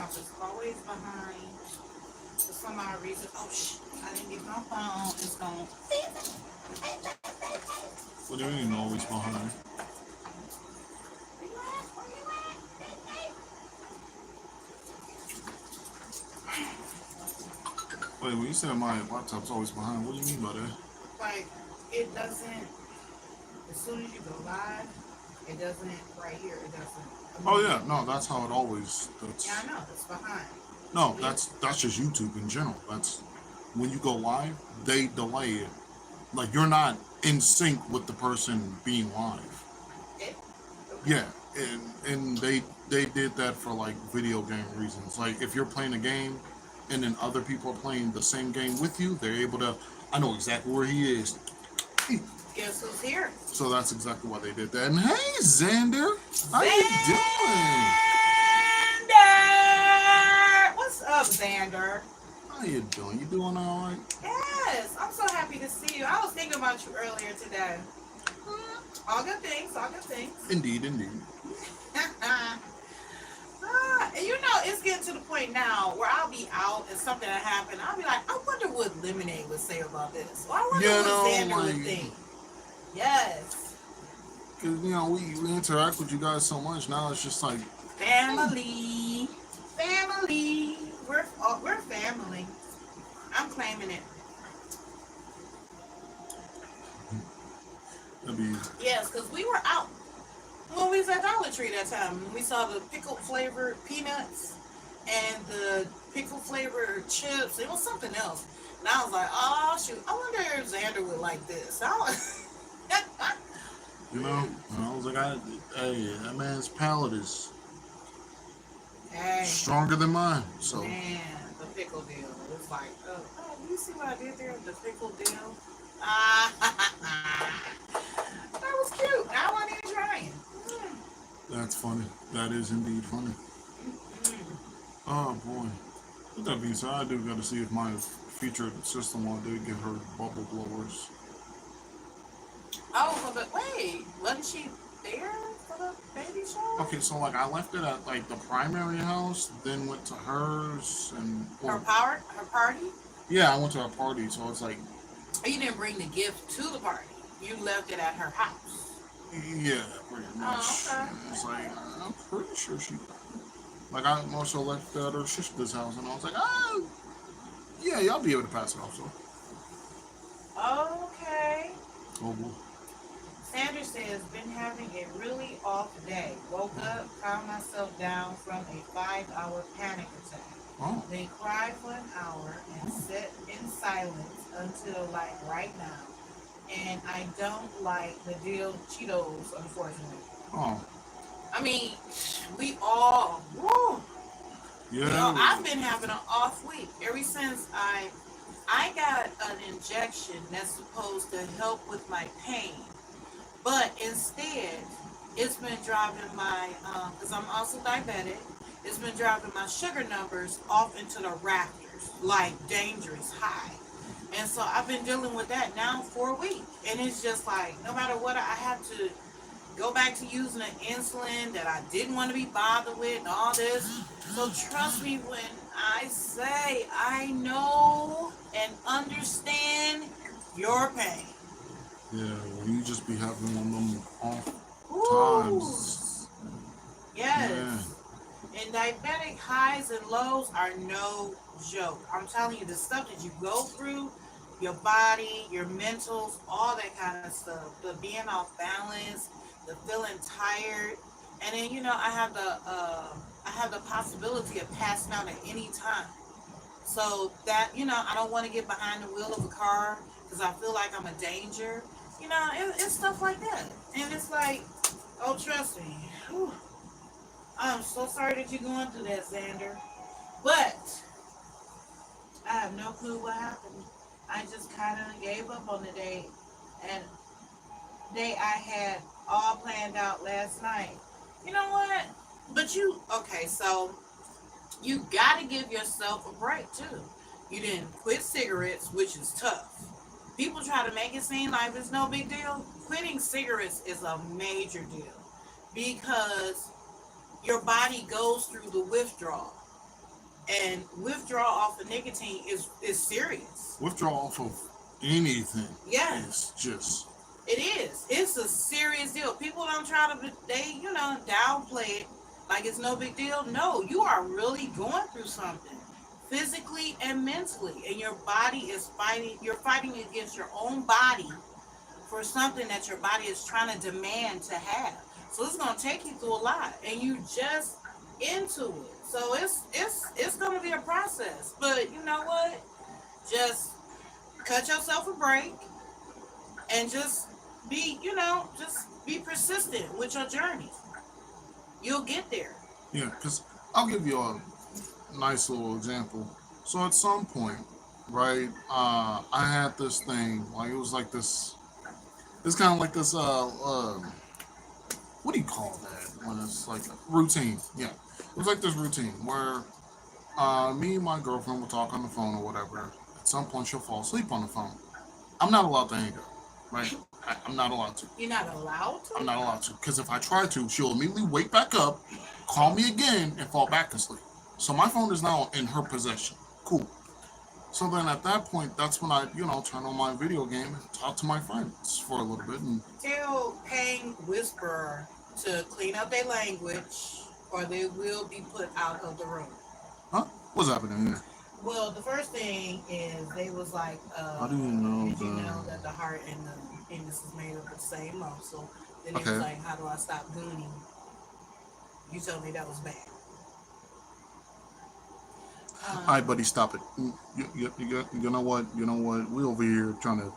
Clubhouse is always behind for some odd reason. Oh shit! I didn't get my phone. It's gone. What do you mean always behind? Wait, when you said my laptop's always behind, what do you mean by that? Like it doesn't. As soon as you go live, it doesn't. Right here, it doesn't. Oh yeah, no, that's how it always. Yeah, I know. It's behind. No, that's just YouTube in general. That's when you go live, they delay it. Like you're not in sync with the person being live. It, Yeah, and they did that for like video game reasons. Like if you're playing a game and then other people are playing the same game with you, they're able to. I know exactly where he is. guess who's here? So that's exactly why they did that. And hey, Xander, how you doing? Xander! What's up, Xander? How you doing? You doing all right? Yes, I'm so happy to see you. I was thinking about you earlier today. All good things, all good things. Indeed, indeed. And you know, it's getting to the point now where I'll be out and something will happen. I'll be like, I wonder what Lemonade would say about this. Or I wonder what Xander would think. Yes. Because, you know, we interact with you guys so much. Now it's just like... Family. Family. We're family. I'm claiming it. That'd be... Yes, because we were out. When we was at Dollar Tree that time, we saw the pickle flavored peanuts and the pickle flavored chips. It was something else. And I was like, oh, shoot. I wonder if Xander would like this. You know, and I was like, hey, that man's palate is stronger than mine. So man, the pickle deal. It's like, oh, you see what I did there? The pickle deal. That was cute. I wasn't even trying. That's funny. That is indeed funny. Oh boy. With that being said, I do got to see if my featured sister-in-law did get her bubble blowers. Oh, but wait, wasn't she there for the baby shower? Okay, so like I left it at like the primary house, then went to hers and Her party? Yeah, I went to her party, so it's like You didn't bring the gift to the party. You left it at her house. yeah, pretty much. Oh, okay. It's like I'm pretty sure she like I also left it at her sister's house, and I was like, oh yeah, y'all be able to pass it off. So Okay. oh boy. Sanders says, been having a really off day. Woke up, calmed myself down from a 5-hour panic attack. Oh. Then cried for an hour and sat in silence until like right now. And I don't like the deal Cheetos, unfortunately. Oh. I mean, we all, woo. Yeah. You know, I've been having an off week ever since I got an injection that's supposed to help with my pain. But instead, it's been driving my, because I'm also diabetic, it's been driving my sugar numbers off into the rafters, like dangerous high. And so I've been dealing with that now for a week. And it's just like, no matter what, I have to go back to using an insulin that I didn't want to be bothered with and all this. So trust me when I say I know and understand your pain. Yeah, when you just be having one of them off Ooh. times. Yes. Yeah. And diabetic highs and lows are no joke. I'm telling you, the stuff that you go through, your body, your mentals, all that kind of stuff. The being off balance, the feeling tired, and then you know I have the possibility of passing out at any time. So that I don't want to get behind the wheel of a car because I feel like I'm a danger. It's stuff like that, and it's like, oh, trust me. Whew. I'm so sorry that you're going through that, Xander. But I have no clue what happened. I just kind of gave up on the day, and day I had all planned out last night. You know what? But so you got to give yourself a break too. You didn't quit cigarettes, which is tough. People try to make it seem like it's no big deal. Quitting cigarettes is a major deal because your body goes through the withdrawal. And withdrawal off of nicotine is serious. Withdrawal off of anything Yeah, is just it is. It's a serious deal. People don't try to downplay it like it's no big deal. No, you are really going through something physically and mentally, and your body is fighting. You're fighting against your own body for something that your body is trying to demand to have. So it's gonna take you through a lot, and you just into it. So it's gonna be a process. But you know what? Just cut yourself a break and just be persistent with your journey. You'll get there. yeah. Because I'll give you a nice little example. So at some point, right, I had this thing like it was like this. It's kind of like this. What do you call that when it's like a routine? Yeah, it was like this routine where me and my girlfriend will talk on the phone or whatever. At some point, she'll fall asleep on the phone. I'm not allowed to hang up, right? I'm not allowed to. You're not allowed to? I'm not allowed to. Because if I try to, she'll immediately wake back up, call me again, and fall back asleep. So my phone is now in her possession. Cool. So then at that point, that's when I, turn on my video game and talk to my friends for a little bit. And Tell Paying Whisperer to clean up their language or they will be put out of the room. huh? What's happening here? Well, the first thing is they was like, How do you know did you the- know that the heart and the penis is made of the same muscle? Then it Okay. was like, how do I stop gooning? You told me that was bad. All right, buddy, stop it. You know what? You know what? We over here trying to.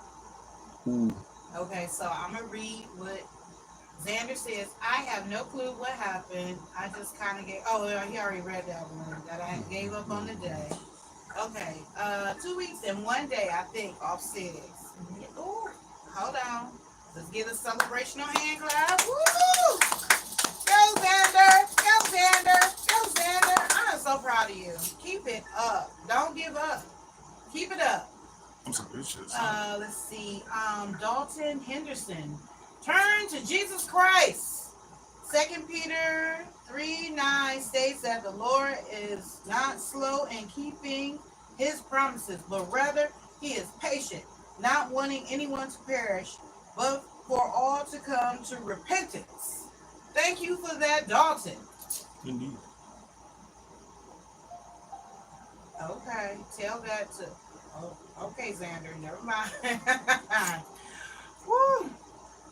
Ooh. Okay, so I'm gonna read what Xander says. I have no clue what happened. I just kind of gave. Oh, he already read that one. That I gave up on the day. Okay, 2 weeks and 1 day, I think, off 6. Ooh, hold on. Let's get a celebrational hand clap. Woo! Go Xander! Go Xander! Go Xander! I'm so proud of you. Keep it up. Don't give up. Keep it up. I'm sorry, this shit. Let's see. Dalton Henderson. Turn to Jesus Christ. 2 Peter 3:9 states that the Lord is not slow in keeping his promises, but rather he is patient, not wanting anyone to perish, but for all to come to repentance. Thank you for that, Dalton. Indeed. Okay, tell that to. Oh, okay, Xander, never mind. Woo.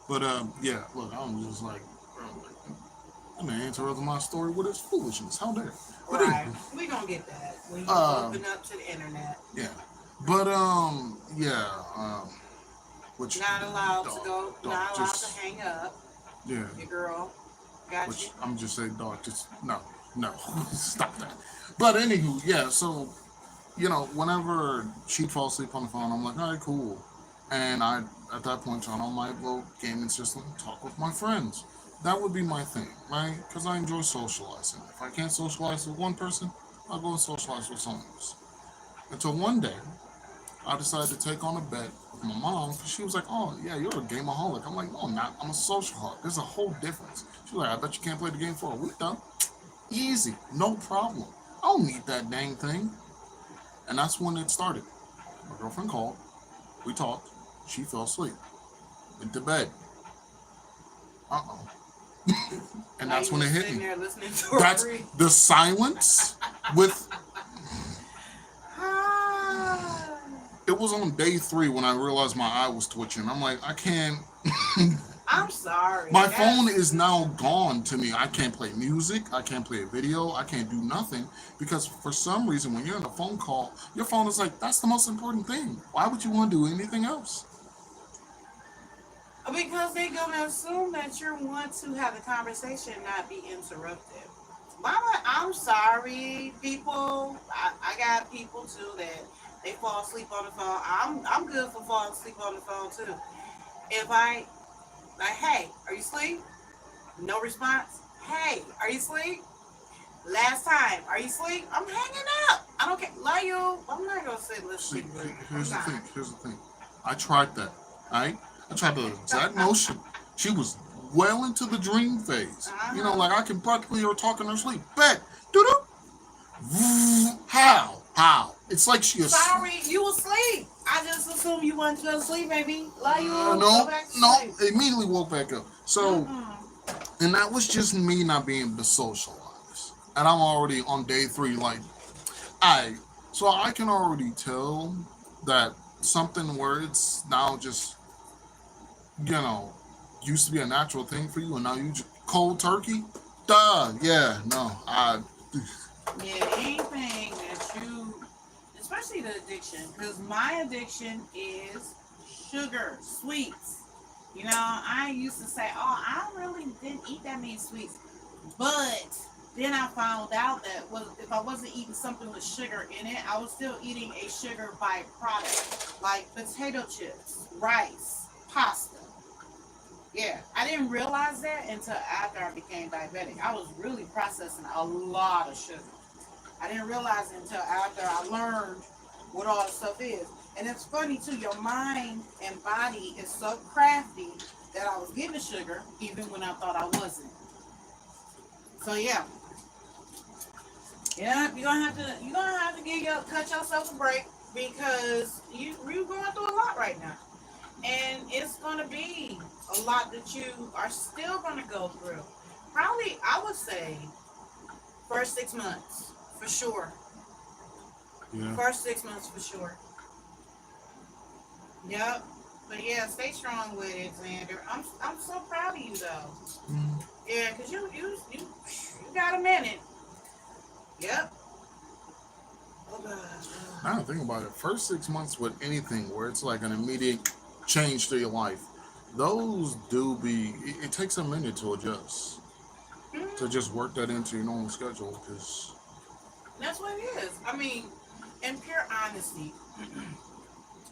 But yeah. Look, I'm just like, I mean, interrupting my story with his foolishness. How dare? But Right, anyway, we gonna get that when you Um, open up to the internet. yeah. But yeah. Which Not allowed to dog, go. dog, Not allowed just, to hang up. Yeah. Your girl got Which you. I'm just saying, dog. Just no, stop that. But anywho, yeah. So whenever she'd fall asleep on the phone, I'm like, all right, cool. And I, at that point, turn on my little gaming system, talk with my friends. That would be my thing, right? Because I enjoy socializing. If I can't socialize with one person, I'll go and socialize with someone else. Until one day, I decided to take on a bet with my mom because she was like, oh, yeah, you're a gameaholic. I'm like, no, I'm not. I'm a socialholic. There's a whole difference. She's like, I bet you can't play the game for a week, though. Easy. No problem. I don't need that dang thing. And that's when it started. My girlfriend called. We talked. She fell asleep. Went to bed. Uh-oh. And that's when it hit Sitting me. there listening to her That's breathe. the silence with... It was on day 3 when I realized my eye was twitching. I'm like, I can't... I'm sorry. My phone is now gone to me. I can't play music. I can't play a video. I can't do nothing because for some reason, when you're in a phone call, your phone is like, that's the most important thing. Why would you want to do anything else? Because they're gonna assume that you want to have the conversation not be interrupted. Mama, I'm sorry, people. I got people too that they fall asleep on the phone. I'm good for falling asleep on the phone too. If I like, hey, are you asleep? No response. Hey, are you asleep? Last time, are you asleep? I'm hanging up. I don't care. Love you. I'm not gonna say listen. See, here's the thing. Here's the thing. I tried that. All right. I tried the exact motion. She was well into the dream phase. Like I can practically hear her talking in her sleep. Bet. Doo-doo. How? It's like she was. Sorry, you was asleep. I just assumed you wanted to go to sleep, baby. Like you go No, back to no. sleep. Immediately woke back up. So, Mm-mm. and that was just me not being socialized. And I'm already on day 3. Like, so I can already tell that something where it's now just, used to be a natural thing for you, and now you just cold turkey. Duh. Yeah. No. Yeah, anything that you, especially the addiction, because my addiction is sugar, sweets. I used to say, oh, I really didn't eat that many sweets. But then I found out that if I wasn't eating something with sugar in it, I was still eating a sugar byproduct, like potato chips, rice, pasta. Yeah, I didn't realize that until after I became diabetic. I was really processing a lot of sugar. I didn't realize it until after I learned what all the stuff is. And it's funny too, your mind and body is so crafty that I was getting sugar even when I thought I wasn't. So yeah. Yeah, you're gonna have to cut yourself a break because you're going through a lot right now. And it's gonna be a lot that you are still gonna go through. Probably I would say first 6 months for sure. Yeah. First 6 months for sure. Yep. But yeah, stay strong with it, Xander. I'm so proud of you though. Mm. Yeah, cause you got a minute. Yep. Oh God. I don't think about it. First 6 months with anything where it's like an immediate change to your life, those do be. It takes a minute to adjust, to just work that into your normal schedule. Because That's what it is. I mean, in pure honesty,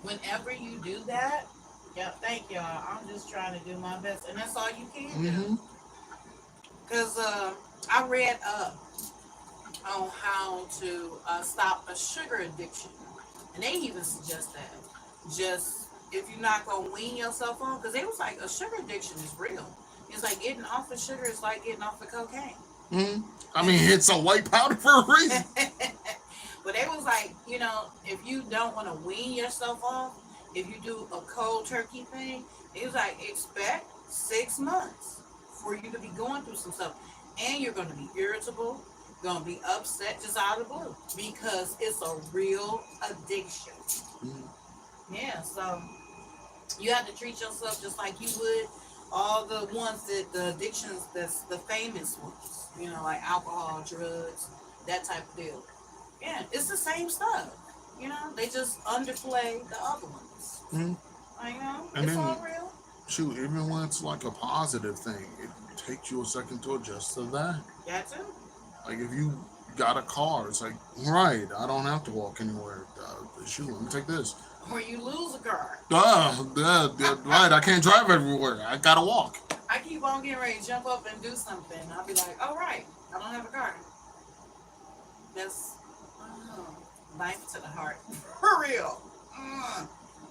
whenever you do that, yeah, thank y'all. I'm just trying to do my best, and that's all you can do. Because I read up on how to stop a sugar addiction, and they even suggest that just if you're not gonna wean yourself on, because they was like a sugar addiction is real. It's like getting off of sugar is like getting off of cocaine. I mean, it's a white powder for a reason. But they was like, if you don't want to wean yourself off, if you do a cold turkey thing, it was like expect 6 months for you to be going through some stuff, and you're going to be irritable, going to be upset just out of the blue because it's a real addiction. Yeah, so you have to treat yourself just like you would all the ones the addictions that's the famous ones, like alcohol, drugs, that type of deal. Yeah, it's the same stuff. They just underplay the other ones. And it's then, all real. shoot, even when it's like a positive thing, it takes you a second to adjust to that. That too. Like if you got a car, it's like, right, I don't have to walk anywhere. Shoot, let me take this. Or you lose a car. Right, I can't drive everywhere. I gotta walk. I keep on getting ready to jump up and do something. I'll be like, oh, right, I don't have a car. That's knife to the heart. For real.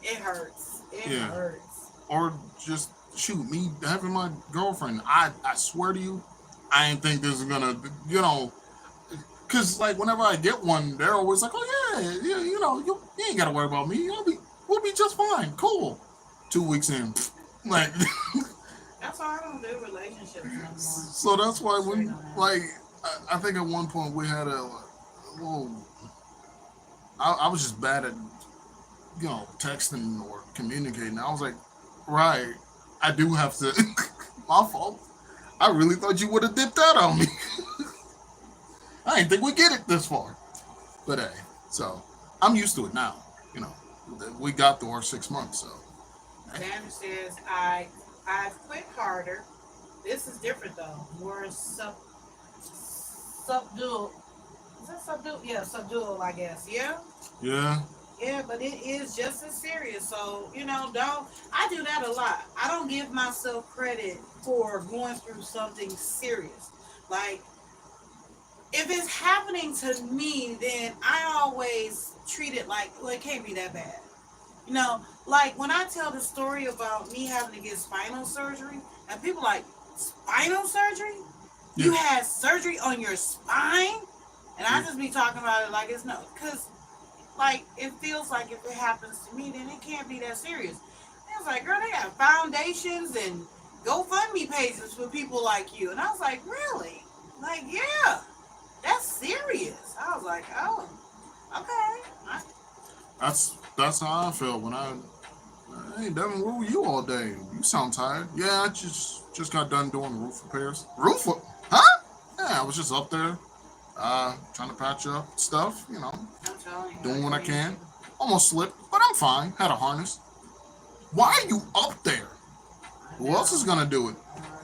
It hurts. It hurts. Or just, shoot, me having my girlfriend, I swear to you, I ain't think this is gonna, because like whenever I get one, they're always like, oh yeah, you ain't gotta worry about me. We'll be just fine. Cool. 2 weeks in, like. That's why I don't do relationships anymore. So that's why I think at one point we had a little. I was just bad at, texting or communicating. I was like, right, I do have to. My fault. I really thought you would have dipped out on me. I didn't think we'd get it this far. But hey, so I'm used to it now. We got through our 6 months, so. Xander says, I've quit harder. This is different though. More subdual. Is that subdual? Yeah, subdual, I guess. Yeah? Yeah. Yeah, but it is just as serious. So, I do that a lot. I don't give myself credit for going through something serious. Like, if it's happening to me, then I always treat it like, well, it can't be that bad. Like when I tell the story about me having to get spinal surgery, and people like, spinal surgery? Yeah. You had surgery on your spine? And I just be talking about it like it's no, because like it feels like if it happens to me, then it can't be that serious. And I was like, girl, they have foundations and GoFundMe pages for people like you. And I was like, really? Like, yeah, that's serious. I was like, oh, okay. That's how I felt when hey Devin, where were you all day? You sound tired. Yeah, I just got done doing the roof repairs. Huh? Yeah, I was just up there, trying to patch up stuff, I'm telling you, doing what I crazy. can. Almost slipped, but I'm fine. Had a harness. Why are you up there? Who else is gonna do it?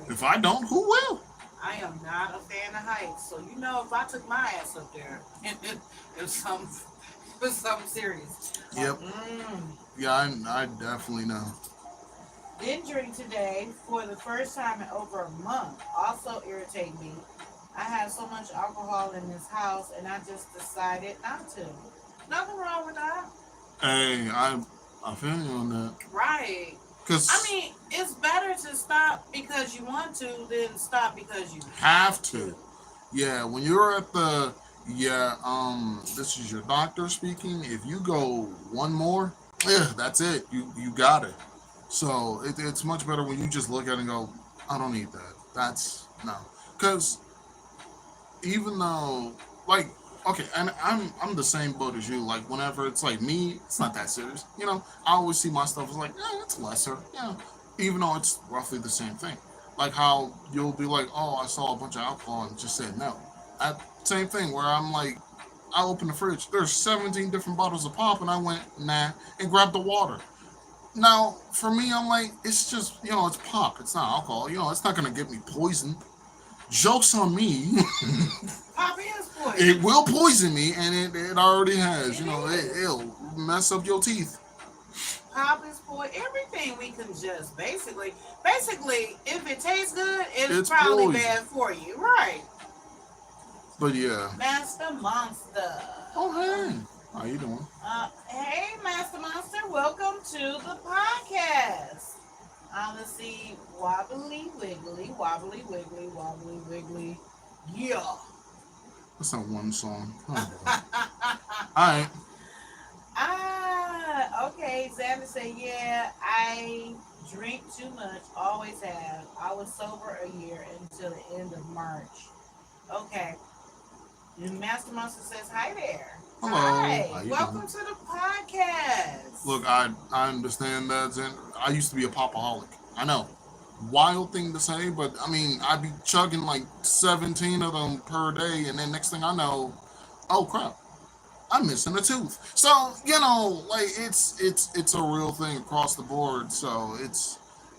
If I don't, who will? I am not a fan of heights, so if I took my ass up there, it was something serious. Yep. Yeah, I definitely know. Didn't drink today for the first time in over a month. Also irritate me. I have so much alcohol in this house, and I just decided not to. Nothing wrong with that. Hey, I feel you on that. Right. Cause I mean, it's better to stop because you want to than stop because you have to. Yeah, when you're at the this is your doctor speaking. If you go one more, that's it. You got it. So it's much better when you just look at it and go, I don't need that. That's no. Because even though, like, okay, and I'm the same boat as you. Like, whenever it's like me, it's not that serious. I always see my stuff as like, it's lesser. Even though it's roughly the same thing. Like how you'll be like, oh, I saw a bunch of alcohol and just said no. Same thing where I'm like, I opened the fridge. There's 17 different bottles of pop, and I went nah and grabbed the water. Now, for me, I'm like, it's just, it's pop. It's not alcohol. It's not gonna get me poisoned. Joke's on me. Pop is poison. It will poison me, and it already has. It'll mess up your teeth. Pop is poison. Everything we can just basically, if it tastes good, it's probably poison. bad for you, right? But yeah. Master Monster. Oh hey, how you doing? Hey, Master Monster, welcome to the podcast. Let's see, wobbly wiggly, wobbly wiggly, wobbly wiggly. Yeah. That's not one song. Alright. Okay. Xander said, yeah, I drink too much, always have. I was sober a year until the end of March. Okay. And Master Monster says, hi there. Hello. Hi. Welcome to the podcast. Look, I understand that, Xander. I used to be a popaholic. I know. Wild thing to say, but I mean, I'd be chugging like 17 of them per day, and then next thing I know, oh crap, I'm missing a tooth. So like it's a real thing across the board. So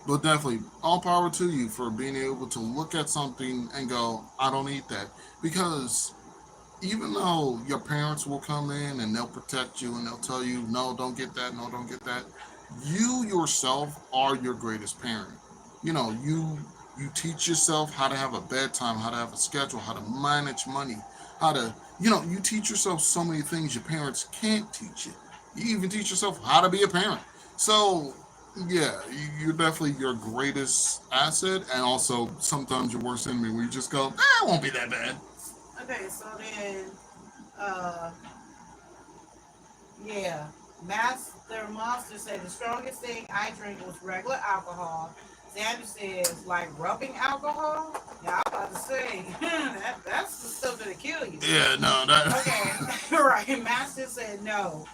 but definitely all power to you for being able to look at something and go, I don't eat that, because even though your parents will come in and they'll protect you and they'll tell you, no, don't get that, no, don't get that, you yourself are your greatest parent. You teach yourself how to have a bedtime, how to have a schedule, how to manage money, how to, you teach yourself so many things your parents can't teach you. You even teach yourself how to be a parent. So, yeah, you're definitely your greatest asset, and also sometimes your worst enemy, where you just go, it won't be that bad. Okay, so then, yeah, Master Monster said the strongest thing I drink was regular alcohol. Xander says, like rubbing alcohol? Yeah, I'm about to say, that's the stuff that'll kill you. Yeah, no, that... Okay, right, Master said no.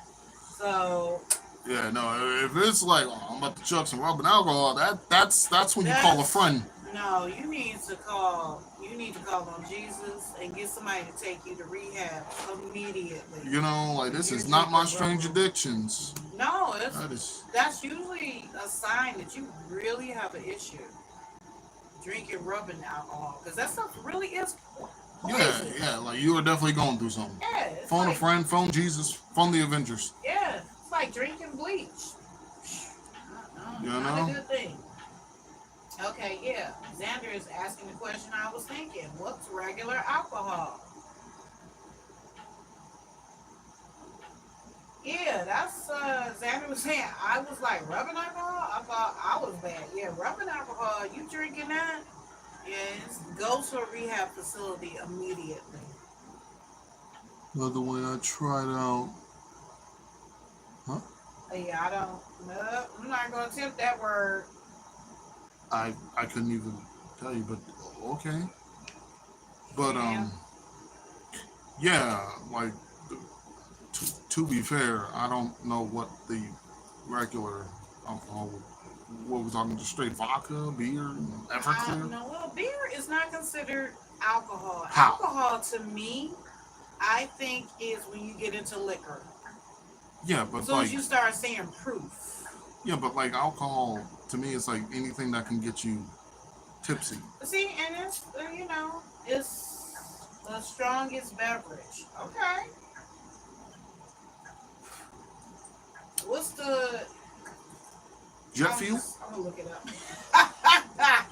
So... Yeah, no, if it's like, I'm about to chug some rubbing alcohol, that's when you call a friend. No, you need to call on Jesus and get somebody to take you to rehab immediately. Like, this is not my strange addictions. No, that's usually a sign that you really have an issue. Drinking rubbing alcohol, because that stuff really is poison. Yeah, like you are definitely going through something. Yeah, phone a friend, phone Jesus, phone the Avengers. Yeah, it's like drinking bleach. Not a good thing. Okay, yeah. Xander is asking the question I was thinking. What's regular alcohol? Yeah, that's Xander was saying. I was like, rubbing alcohol? I thought I was bad. Yeah, rubbing alcohol, you drinking that? Yes, go to a rehab facility immediately. By the way, I tried out Huh? Yeah, I don't. No, I'm not gonna attempt that word. I couldn't even tell you, but okay. But Yeah. yeah, like to be fair, I don't know what the regular alcohol. What we're talking, just straight vodka, beer, Everclear. No, well, beer is not considered alcohol. How? Alcohol to me, I think, is when you get into liquor. Yeah, As but soon like as you start saying proof. yeah, but like alcohol to me is like anything that can get you tipsy. See, and it's, it's the strongest beverage. Okay. What's the, Jet fuel. I'm gonna look it up.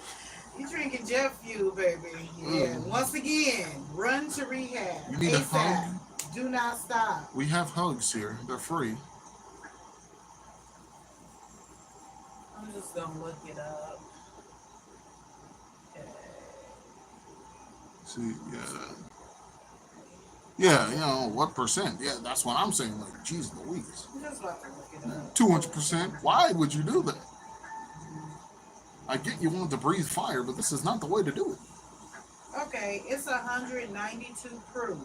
You drinking jet fuel, baby. Yeah. Once again, run to rehab. You need a ASAP. hug. Do not stop. We have hugs here. They're free. I'm just gonna look it up. Okay. See, yeah. Yeah, you know, what percent? Yeah, that's what I'm saying. Like, geez Louise. I'm just about to look it up. 200%. Why would you do that? I get you want to breathe fire, but this is not the way to do it. Okay, it's 192 proof.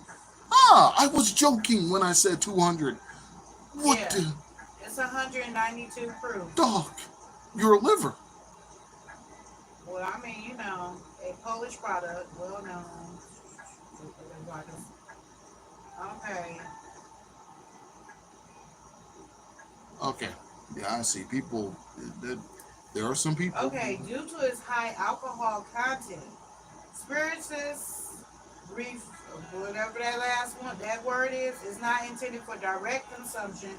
Ah, I was joking when I said 200. What Yeah. the? It's 192 proof. Dog, you're a liver. Well, I mean, a Polish product, well known. Okay. Okay. Yeah, I see. People, there are some people. Okay, due to its high alcohol content, spirituous, whatever that last one, that word is not intended for direct consumption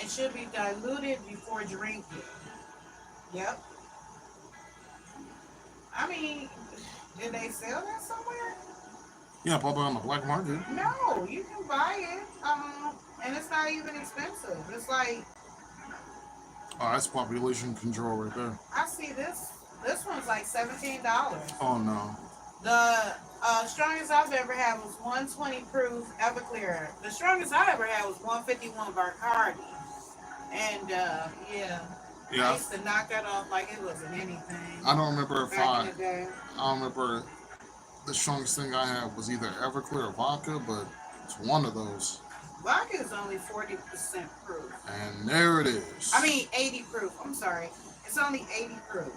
and should be diluted before drinking. Yep. I mean, did they sell that somewhere? Yeah, probably on the black market. No, you can buy it. And it's not even expensive. It's like, Oh, that's population control right there. I see this. This one's like $17. Oh no. The strongest I've ever had was 120 proof Everclear. The strongest I ever had was 151 Bacardi. And yeah, I Yeah, used to knock that off like it wasn't anything. I don't remember if Back in the day. I don't remember the strongest thing I had was either Everclear or vodka, but it's one of those. Vodka is only 40% proof. And there it is. I mean 80 proof. I'm sorry. It's only 80 proof.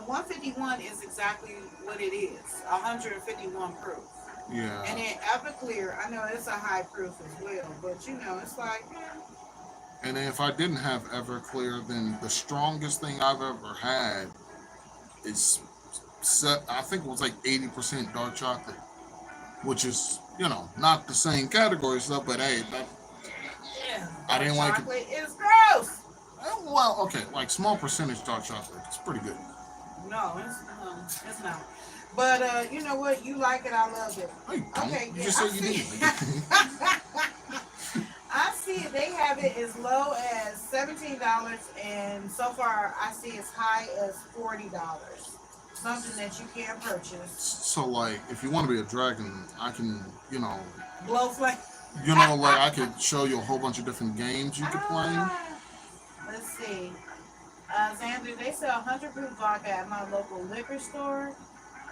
151 is exactly what it is. 151 proof. Yeah. And then Everclear, I know it's a high proof as well, but it's like, And then if I didn't have Everclear, then the strongest thing I've ever had is I think it was like 80% dark chocolate, which is not the same category stuff, but hey, I didn't like it. Chocolate is gross. Well, okay, like small percentage dark chocolate, it's pretty good. No, it's not. But you know what? You like it, I love it. Hey, don't. Okay, You yeah, just I said you see. did. I see it. They have it as low as $17, and so far I see as high as $40. Something that you can purchase. So, like, if you want to be a dragon, I can, Blow flame. like I could show you a whole bunch of different games you could play. Let's see. Xander, they sell 100 proof vodka at my local liquor store.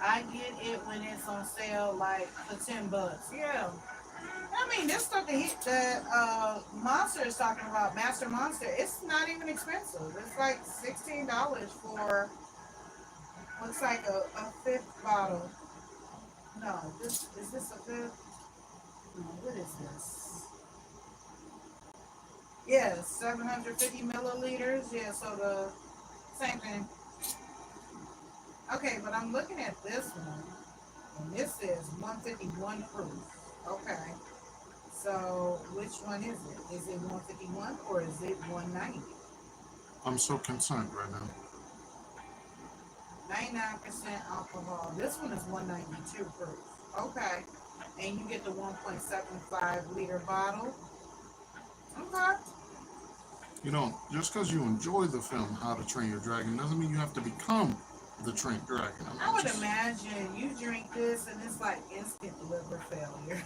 I get it when it's on sale, like for $10. Yeah. I mean, this stuff that Monster is talking about, Master Monster, it's not even expensive. It's like $16 for, looks like a fifth bottle. No, is this a fifth? No, what is this? Yeah, 750 milliliters. Yeah, so the same thing. Okay, but I'm looking at this one, and this says 151 proof. Okay. So, which one is it? Is it 151 or is it 190? I'm so concerned right now. 99% alcohol. This one is 192 proof. Okay. And you get the 1.75 liter bottle. Okay. Just because you enjoy the film How to Train Your Dragon doesn't mean you have to become the trained dragon. I would imagine you drink this and it's like instant liver failure.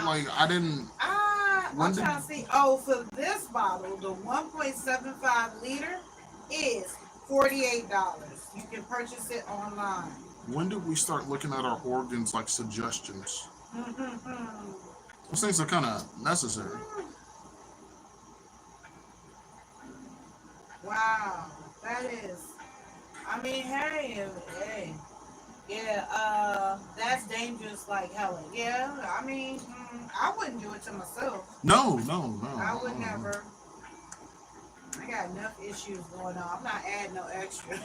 Like I didn't. I'm trying to see. Oh, for this bottle, the 1.75 liter is $48. You can purchase it online. When did we start looking at our organs like suggestions? Those things are kind of necessary. Wow, that is. I mean, hey. Yeah, that's dangerous like hell. Yeah, I mean, I wouldn't do it to myself. No. I would never. I got enough issues going on. I'm not adding no extra.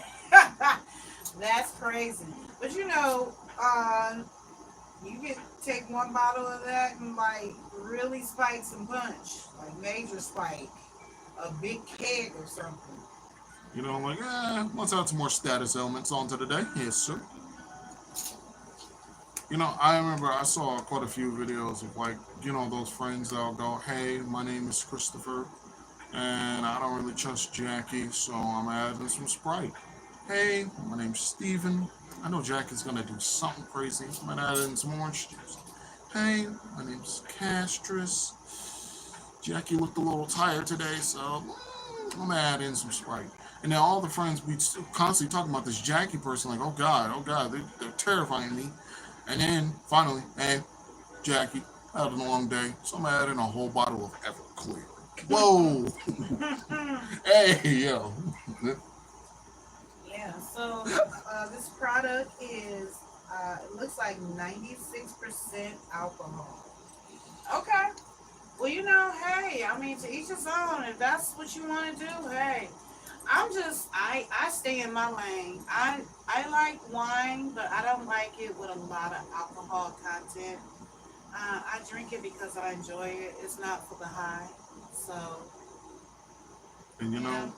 That's crazy. But you know, you can take one bottle of that and like really spike some punch, like major spike, a big keg or something. You know, like, let's add some more status elements onto the day. Yes, sir. You know, I remember I saw quite a few videos of like, you know, those friends that'll go, hey, my name is Christopher, and I don't really trust Jackie, so I'm adding some Sprite. Hey, my name's Steven. I know Jackie's gonna do something crazy. I'm gonna add in some orange juice. Hey, my name's Castris. Jackie looked a little tired today, so I'm gonna add in some Sprite. And then all the friends, we constantly talking about this Jackie person, like, oh God, they're terrifying me. And then finally, hey, Jackie, I had a long day, so I'm adding a whole bottle of Everclear. Whoa! Hey, yo. Yeah, so this product is, it looks like 96% alcohol. Okay. Well, you know, hey, I mean, to each his own. If that's what you want to do, hey. I stay in my lane. I like wine, but I don't like it with a lot of alcohol content. I drink it because I enjoy it. It's not for the high. So. And you know,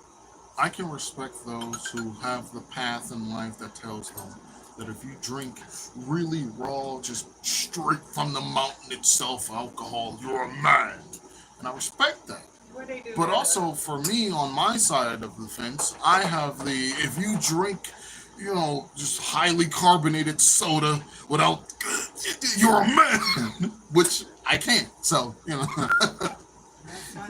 I can respect those who have the path in life that tells them that if you drink really raw, just straight from the mountain itself, alcohol, you're a man. And I respect that. But also for me, on my side of the fence, I have the, if you drink, you know, just highly carbonated soda without, you're a man, which I can't. So, you know,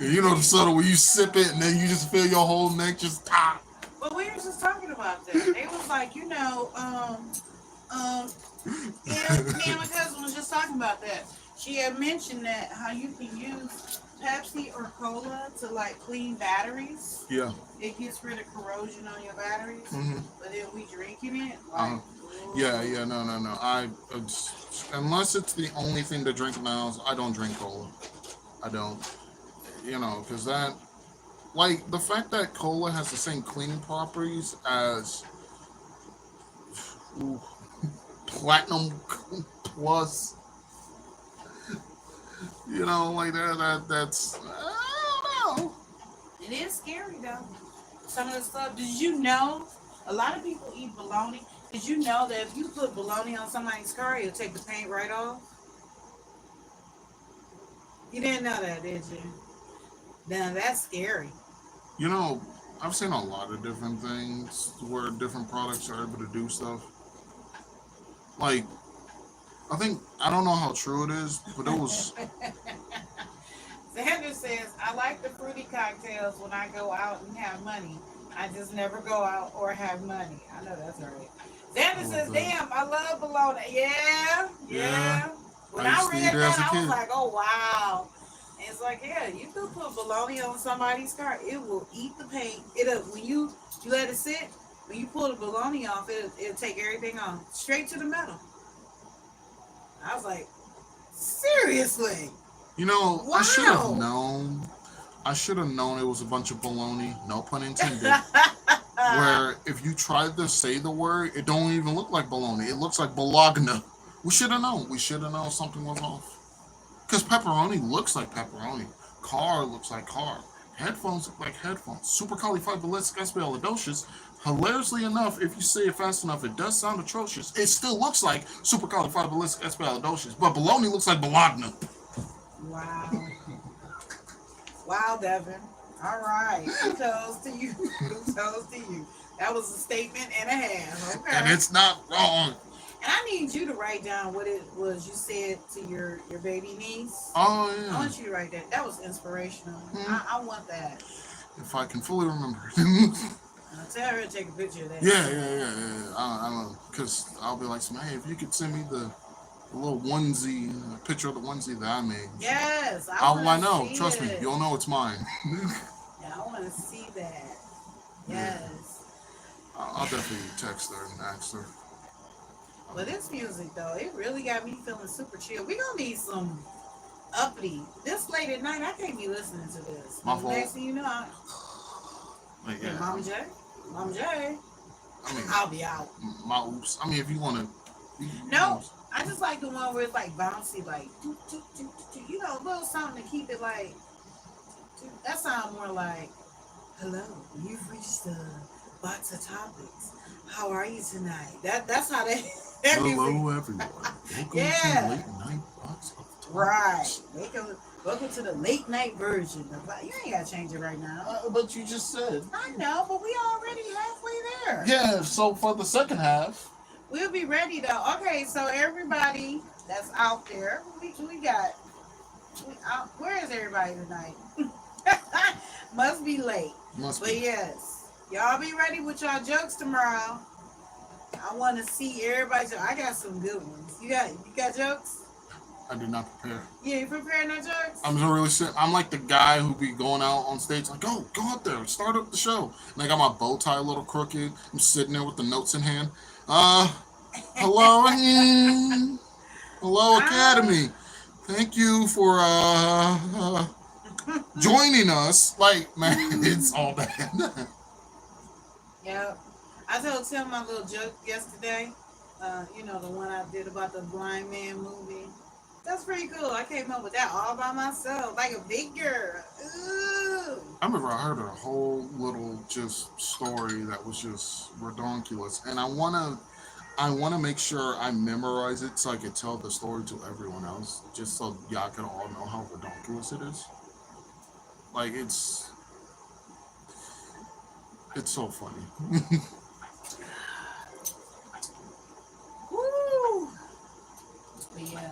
you know the soda where you sip it and then you just feel your whole neck just, But we were just talking about that. It was like, you know, me and my cousin was just talking about that. She had mentioned that how you can use Pepsi or Cola to like clean batteries. Yeah. It gets rid of corrosion on your batteries. Mm-hmm. But then we drinking it. Like, yeah, no. Unless it's the only thing to drink in the house, I don't drink cola. I don't. You know, because that, like, the fact that cola has the same cleaning properties as Platinum Plus. You know, like that's, I don't know. It is scary though. Some of the stuff. Did you know? A lot of people eat bologna. Did you know that if you put bologna on somebody's car, it'll take the paint right off? You didn't know that, did you? Now that's scary. You know, I've seen a lot of different things where different products are able to do stuff. Like, I don't know how true it is, but it was. Xander says, I like the fruity cocktails when I go out and have money. I just never go out or have money. I know that's right. Xander says, damn, I love bologna. Yeah. When I read that, I was like, oh, wow. And it's like, yeah, you could put bologna on somebody's car. It will eat the paint. When you let it sit, when you pull the bologna off, it'll take everything off. Straight to the metal. I was like, seriously? You know, wow. I should have known it was a bunch of baloney, no pun intended. Where if you tried to say the word, it don't even look like baloney. It looks like bologna. We should have known. We should have known something was off. Because pepperoni looks like pepperoni. Car looks like car. Headphones look like headphones. Supercalifragilisticexpialidocious. Hilariously enough, if you say it fast enough, it does sound atrocious. It still looks like supercalifragilisticexpialidocious, but bologna looks like bologna. Wow. Wow, Devin. All right. Kudos to you. That was a statement and a half. Okay. And it's not wrong. And I need you to write down what it was you said to your baby niece. Oh I yeah. want you to write that. That was inspirational. I want that. If I can fully remember. Tell her to take a picture of that. Yeah. I don't know, because I'll be like, hey, if you could send me the little onesie, a picture of the onesie that I made. Yes, I know. see Trust me, it. you'll know it's mine. Yeah, I want to see that. Yes. I'll definitely text her and ask her. But this music though, it really got me feeling super chill. We gonna need some uppity. This late at night, I can't be listening to this. My fault. Next thing you know, Like, hey, yeah. Mama J, I mean, I'll be out. my oops. I mean, if you want to. No, I just like the one where it's like bouncy, like you know, a little something to keep it like. That sounds more like, "Hello, you've reached the box of topics. How are you tonight?" That's how that. That music. Hello, everyone. Welcome Yeah. to the late night box of topics. Right. Welcome to the late night version. You ain't gotta change it right now. But you just said. I know, but we already halfway there. Yeah. So for the second half. We'll be ready though. Okay, so everybody that's out there, we got. Where is everybody tonight? Must be late. Must But be. yes, y'all be ready with y'all jokes tomorrow. I want to see everybody. I got some good ones. You got jokes? I did not prepare. You ain't preparing no jokes? I'm just really sick. I'm like the guy who be going out on stage like, go out there, start up the show. And I got my bow tie a little crooked. I'm sitting there with the notes in hand. Hello, hello, Academy. Thank you for joining us. Like, man, it's all bad. Yep. I told Tim my little joke yesterday. You know, the one I did about the blind man movie. That's pretty cool. I came up with that all by myself, like a big girl. Ooh. I remember I heard a whole little just story that was just redonkulous, and I wanna make sure I memorize it so I could tell the story to everyone else, just so y'all can all know how redonkulous it is. Like it's so funny. Woo. But yeah.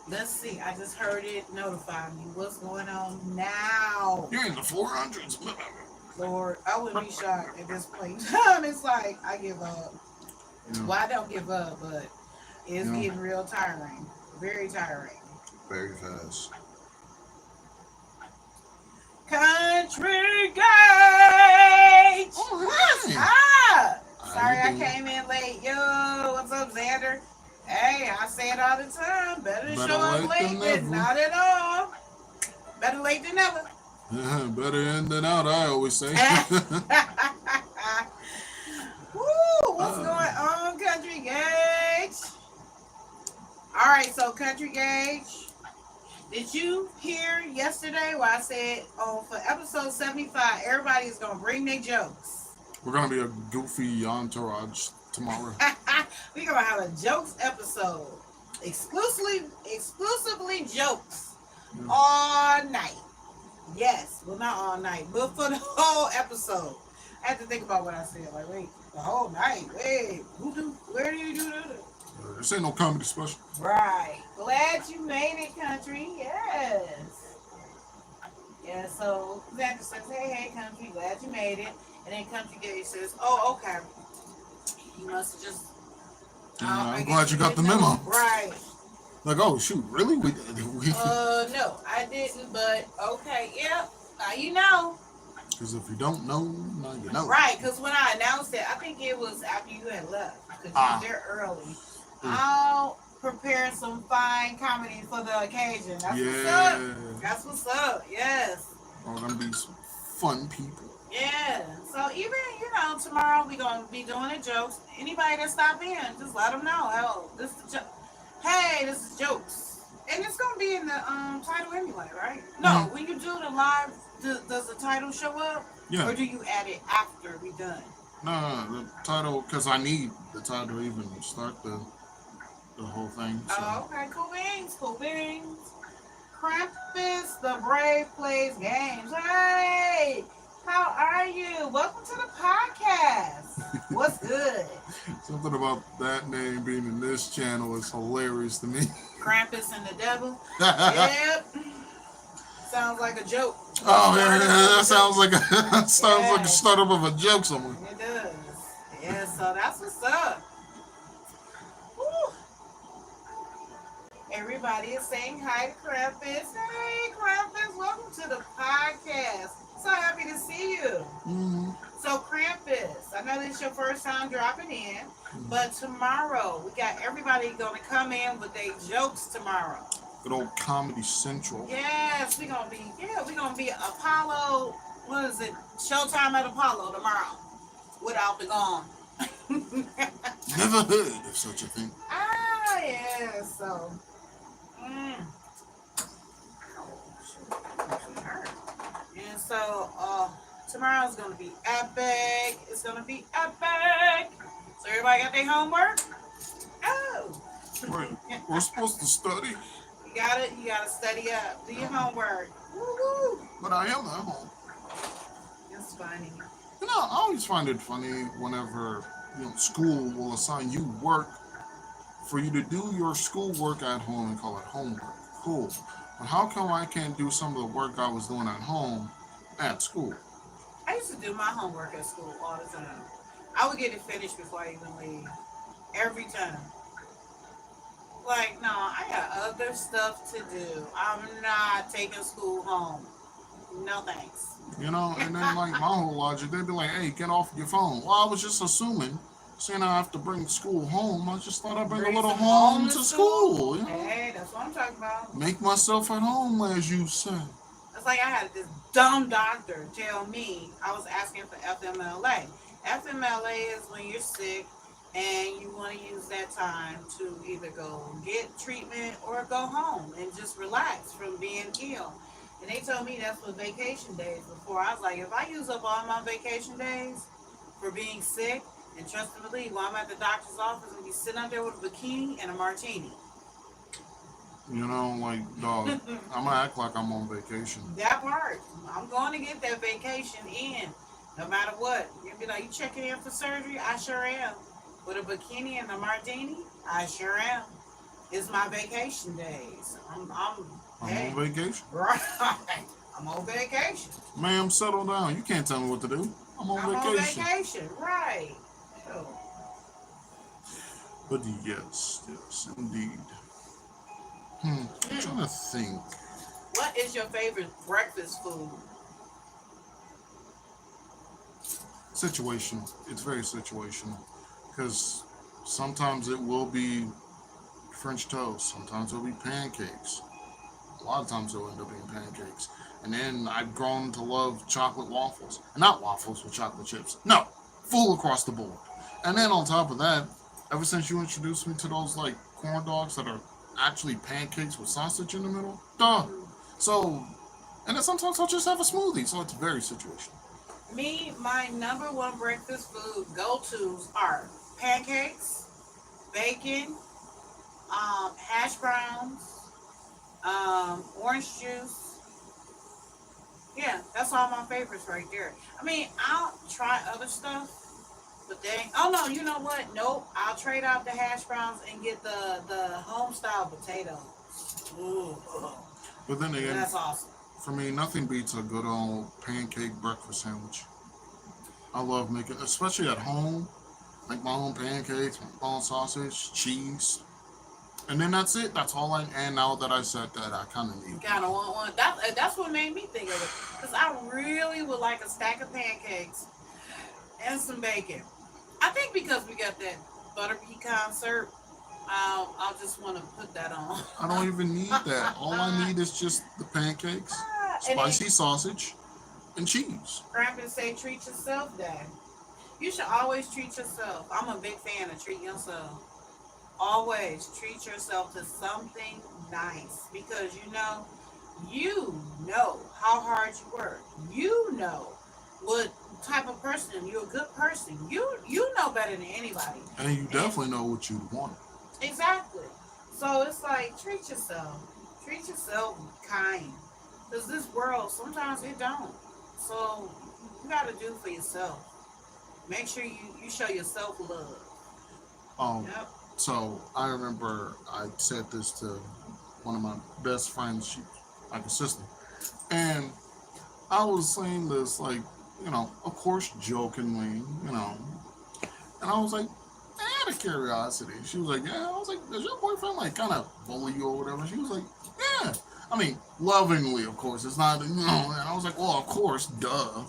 Let's see. I just heard it notify me. What's going on now? You're in the 400s. Lord, I wouldn't be shocked at this point in time. It's like I give up. Yeah, Well, I don't give up, but it's Yeah. getting real tiring. Very tiring. very fast. Country Gate! Oh, hi. Ah! Sorry How I you doing? came in late. Yo, what's up, Xander? Hey, I say it all the time. Better to Better show up late late than than never. not at all. Better late than never. Better in than out, I always say. Woo! What's going on, Country Gage? All right, so Country Gage, did you hear yesterday where I said, for episode 75, everybody is gonna bring their jokes. We're gonna be a goofy entourage tomorrow. We're gonna have a jokes episode, exclusively jokes Yeah. all night. Yes, well not all night, but for the whole episode. I had to think about what I said. Like, wait, the whole night. Wait, where do you do that? This ain't no comedy special. Right. Glad you made it, Country. Yes. Yeah, so Xander says, hey, Country, glad you made it. And then Country Gage says, oh, okay. You must have just... I'm glad you got the memo. Right. Like, oh shoot, really? We No, I didn't, but okay, yep. Now you know. Because if you don't know, now you know. Right, because when I announced it, I think it was after you had left. Because you were there early. I'll prepare some fine comedy for the occasion. That's what's up. That's what's up. Yes. Oh, gonna be some fun people. Yeah. So even, tomorrow we're going to be doing the jokes. Anybody that stop in, just let them know. Oh, this is the hey, this is jokes. And it's going to be in the title anyway, right? No, when you do the live, does the title show up? Yeah. Or do you add it after we done? No, the title, because I need the title to even start the whole thing. So. Oh, okay. Cool beans. Krampus the Brave plays games. Hey, how are you? Welcome to the podcast. What's good? Something about that name being in this channel is hilarious to me. Krampus and the devil. Yep. Sounds like a joke. Oh yeah, that Start sounds like a sounds like a Yes, startup of a joke somewhere. it does. Yeah, so that's what's up. Woo. Everybody is saying hi to Krampus. Hey, Krampus, welcome to the podcast. So happy to see you. Mm-hmm. So, Krampus, I know this is your first time dropping in, but tomorrow we got everybody going to come in with their jokes tomorrow. Good old Comedy Central. Yes, we're gonna be Apollo. What is it? Showtime at Apollo tomorrow. Without the gong. Never heard of such a thing. Ah, yeah. So, and so tomorrow's gonna be epic. It's gonna be epic. So everybody got their homework? Oh. Wait, we're supposed to study, You gotta study up. Do your homework. Woo-woo. but I am at home. It's funny. You know, I always find it funny whenever school will assign you work for you to do your schoolwork at home and call it homework. Cool. But how come I can't do some of the work I was doing at home at school? I used to do my homework at school all the time. I would get it finished before I even leave. Every time. Like, no, I got other stuff to do. I'm not taking school home. No thanks. You know, and then like my whole logic, they'd be like, "Hey, get off your phone." Well, I was just assuming, saying I have to bring school home. I just thought I'd bring a little some home to school. You know? Hey, that's what I'm talking about. Make myself at home, as you said. It's like I had this dumb doctor tell me I was asking for FMLA. FMLA is when you're sick and you want to use that time to either go get treatment or go home and just relax from being ill. And they told me that's for vacation days before. I was like, if I use up all my vacation days for being sick and trust and believe, while I'm at the doctor's office and be sitting out there with a bikini and a martini. You know, like, dog, I'm gonna act like I'm on vacation. That part. I'm going to get that vacation in, no matter what. You'll be like, you checking in for surgery? I sure am. With a bikini and a martini? I sure am. It's my vacation days. I'm I'm on vacation. Right. I'm on vacation. Ma'am, settle down. You can't tell me what to do. I'm on vacation. On vacation. Right. Ew. But yes, indeed. I'm trying to think. What is your favorite breakfast food? Situational. It's very situational. Because sometimes it will be French toast. Sometimes it'll be pancakes. A lot of times it'll end up being pancakes. And then I've grown to love chocolate waffles. And not waffles with chocolate chips. No, full across the board. And then on top of that, ever since you introduced me to those like corn dogs that are actually pancakes with sausage in the middle, duh. So, and then sometimes I'll just have a smoothie. So it's very situational. Me, my number one breakfast food go-tos are pancakes, bacon, hash browns, orange juice. Yeah, that's all my favorites right there. I mean, I'll try other stuff, but dang, oh no, you know what? Nope, I'll trade out the hash browns and get the home style potato. Ooh, But then again, that's awesome. for me, nothing beats a good old pancake breakfast sandwich. I love making, especially at home, make my own pancakes, my own sausage, cheese, and then that's it. That's all and now that I said that, I kind of need. Kind of want one. That's what made me think of it, because I really would like a stack of pancakes and some bacon. I think because we got that butter pecan syrup, I'll just want to put that on. I don't even need that. All I need is just the pancakes, spicy sausage, and cheese. Krampus say treat yourself, Dad. You should always treat yourself. I'm a big fan of treating yourself. Always treat yourself to something nice, because you know how hard you work. You know what type of person you're. A good person. You know better than anybody. And you definitely know what you want. Exactly. So it's like treat yourself. Treat yourself kind. Because this world sometimes it don't. So you gotta do for yourself. Make sure you show yourself love. Yep. So I remember I said this to one of my best friends, she, like a sister, and I was saying this like, of course, jokingly, and I was like, out of curiosity. She was like, yeah. I was like, does your boyfriend like kind of bully you or whatever? She was like, yeah. I mean, lovingly, of course. It's not, And I was like, well, of course, duh.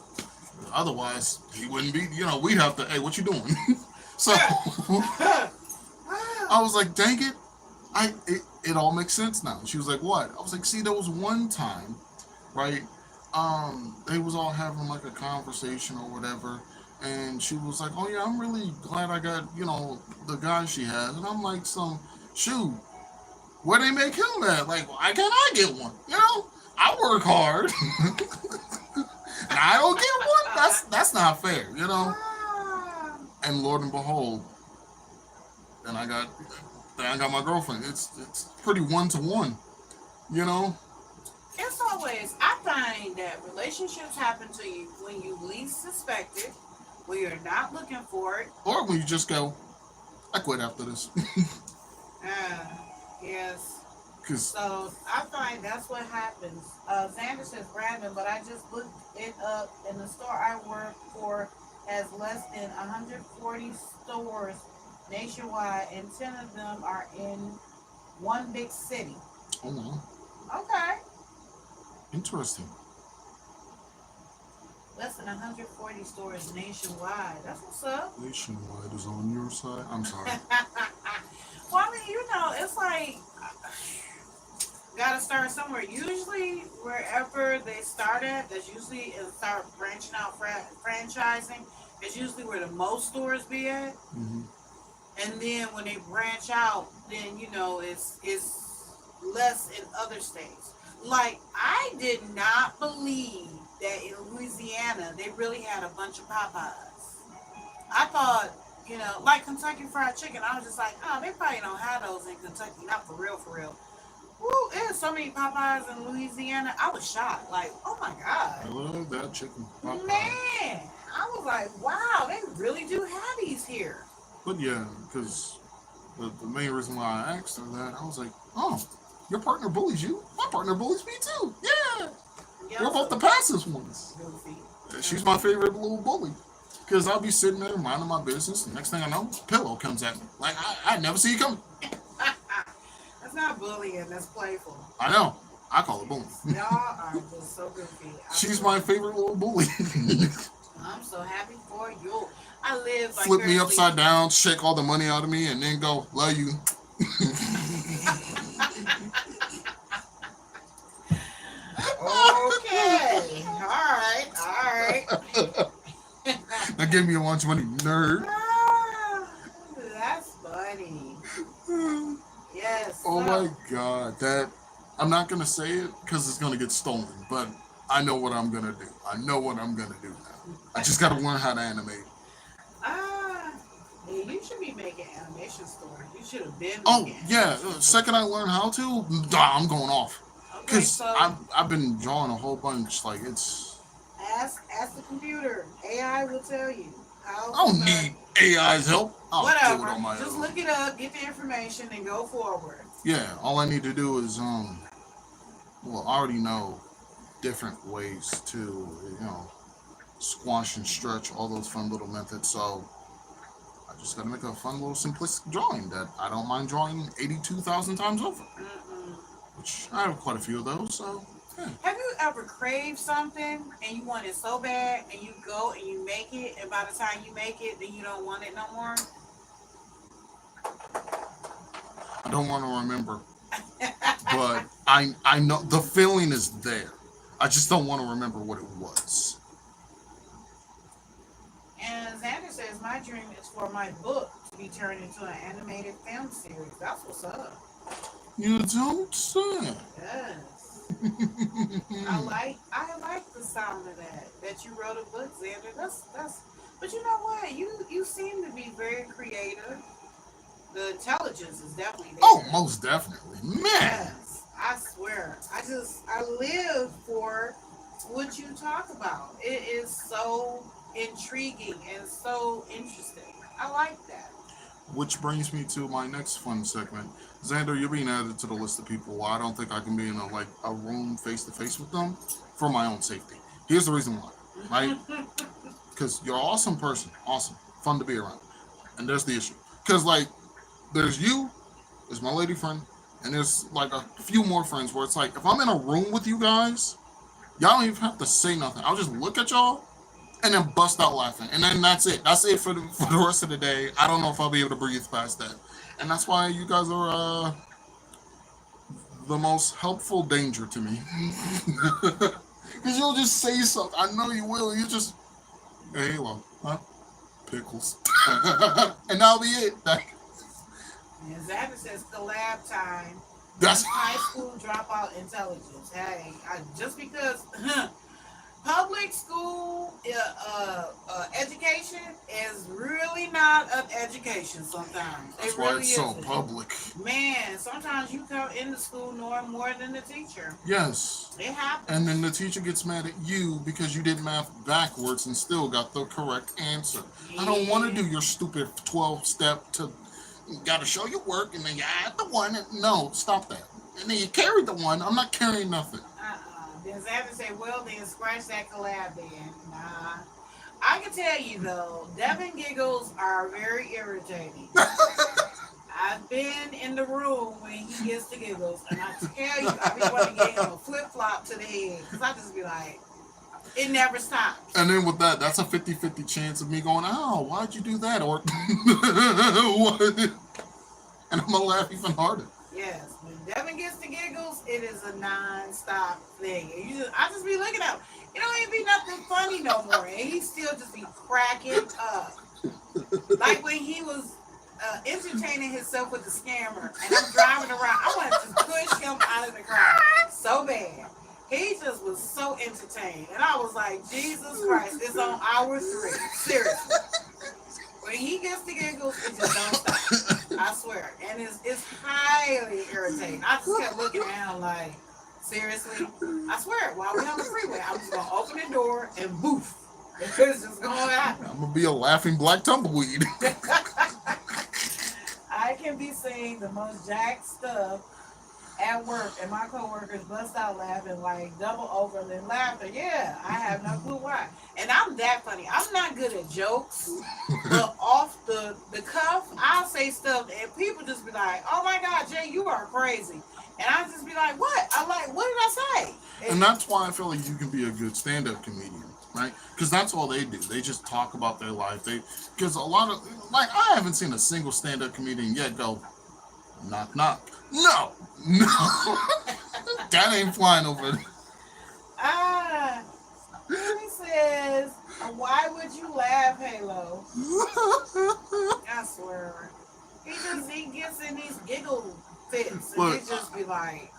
Otherwise, he wouldn't be. We'd have to. Hey, what you doing? So I was like, dang it. It all makes sense now. She was like, what? I was like, see, there was one time, right? They was all having like a conversation or whatever, and she was like, oh yeah, I'm really glad I got, the guy she has. And I'm like, shoot, where they make him at? Like, why can't I get one? I work hard. And I don't get one. That's not fair. And Lord and behold, then I got my girlfriend. It's pretty 1-to-1, you know. It's always, I find that relationships happen to you when you least suspect it, when you're not looking for it. Or when you just go, I quit after this. Yes. Cause So I find that's what happens. Xander says Brandon, but I just looked it up, and the store I work for has less than 140 stores nationwide, and 10 of them are in one big city. oh no, Okay. interesting. Less than 140 stores nationwide. That's what's up. Nationwide is on your side. I'm sorry. Well, I mean, it's like, gotta start somewhere. Usually, wherever they start at, that's usually start branching out, franchising. It's usually where the most stores be at. Hmm. And then when they branch out, then it's less in other states. Like, I did not believe that in Louisiana they really had a bunch of Popeyes. I thought, like Kentucky Fried Chicken. I was just like, oh, they probably don't have those in Kentucky. Not for real, for real. Woo, there's so many Popeyes in Louisiana. I was shocked. Like, oh my I God. love that chicken pot pie. Man, I was like, wow, they really do have these here. But yeah, because the main reason why I asked her that, I was like, oh, your partner bullies you. My partner bullies me too. Yeah, Yep, we're both so the passive ones. goofy. She's my favorite little bully. Because I'll be sitting there minding my business, and next thing I know, pillow comes at me. Like, I never see you coming. That's not bullying, that's playful. I know. I call it bullying. Y'all are just so goofy. She's my favorite little bully. I'm so happy for you. I live Flip me vicariously. upside down, shake all the money out of me, and then go, love you. Okay. All right. That gave me a lunch money, nerd. That's funny. Yes. Oh So, my god, that I'm not gonna say it because it's gonna get stolen, but I know what I'm gonna do. I know what I'm gonna do now. I just gotta learn how to animate. ah, yeah, you should be making animation stories. You should have been Oh making yeah, animation stories. second I learn how to, I'm going off. Okay, Cause so I've been drawing a whole bunch. Like it's, ask the computer. AI will tell you how I to don't start. need AI's help. I'll do it Whatever. on my Just own. look it up, get the information, and go forward. Yeah, all I need to do is well, I already know different ways to squash and stretch all those fun little methods. So I just gotta make a fun little simplistic drawing that I don't mind drawing 82,000 times over, Mm-mm. which I have quite a few of those. So yeah. Have you ever craved something and you want it so bad, and you go and you make it, and by the time you make it, then you don't want it no more? I don't want to remember, but I know the feeling is there. I just don't want to remember what it was. And Xander says, my dream is for my book to be turned into an animated film series. That's what's up. You don't say. Yes. I like the sound of that you wrote a book, Xander. That's but you know what? You seem to be very creative. The intelligence is definitely there. Oh, most definitely, man. Yes, I swear. I live for what you talk about. It is so intriguing and so interesting. I like that. which brings me to my next fun segment. Xander, you're being added to the list of people I don't think I can be in a room face to face with them for my own safety. Here's the reason why, right? Because you're an awesome person, awesome, fun to be around. And there's the issue. Because there's you, there's my lady friend, and there's like a few more friends where it's like if I'm in a room with you guys, y'all don't even have to say nothing. I'll just look at y'all and then bust out laughing, and then that's it. That's it for the rest of the day. I don't know if I'll be able to breathe past that, and that's why you guys are the most helpful danger to me. Because you'll just say something. I know you will. You just, hey, hello, huh? Pickles, and that'll be it. And Xander says collab time. That's high school dropout intelligence. Hey, just because public school education is really not an education sometimes. That's it why really it's so isn't. public. Man, sometimes you come into school knowing more than the teacher. Yes. It happens. And then the teacher gets mad at you because you did math backwards and still got the correct answer. Yeah. I don't want to do your stupid 12-step to, you got to show your work and then you add the one. No, stop that. And then you carry the one. I'm not carrying nothing. Then Xander say, well, then scratch that collab then. Nah. I can tell you, though, Devin giggles are very irritating. I've been in the room when he gets the giggles, and I tell you, I be wanting to get him a flip-flop to the head, because I just be like, it never stops. And then with that, that's a 50-50 chance of me going, oh, why'd you do that? Or, and I'm going to laugh even harder. Yes, when Devin gets the giggles, it is a non-stop thing. I just be looking at him. It don't even be nothing funny no more, and he still just be cracking up. Like when he was entertaining himself with the scammer, and I'm driving around. I wanted to push him out of the car so bad. He just was so entertained, and I was like, Jesus Christ, it's on hour 3. Seriously. When he gets the giggles, it just don't stop. I swear. And it's highly irritating. I just kept looking at him like, seriously? I swear, while we're on the freeway, I'm just going to open the door and boof. It's just going to happen. I'm going to be a laughing black tumbleweed. I can be saying the most jacked stuff at work, and my coworkers bust out laughing like double over than laughter. Yeah, I have no clue why. And I'm that funny. I'm not good at jokes, but off the cuff, I'll say stuff and people just be like, "Oh my God, Jay, you are crazy," and I just be like, "What?" I'm like, "What did I say?" And that's why I feel like you can be a good stand-up comedian, right? Because that's all they do. They just talk about their life. Because a lot of I haven't seen a single stand-up comedian yet go, knock knock. No, that ain't flying over there. He says, "Why would you laugh, Halo?" I swear, he gets in these giggle fits, and Look, he just be like,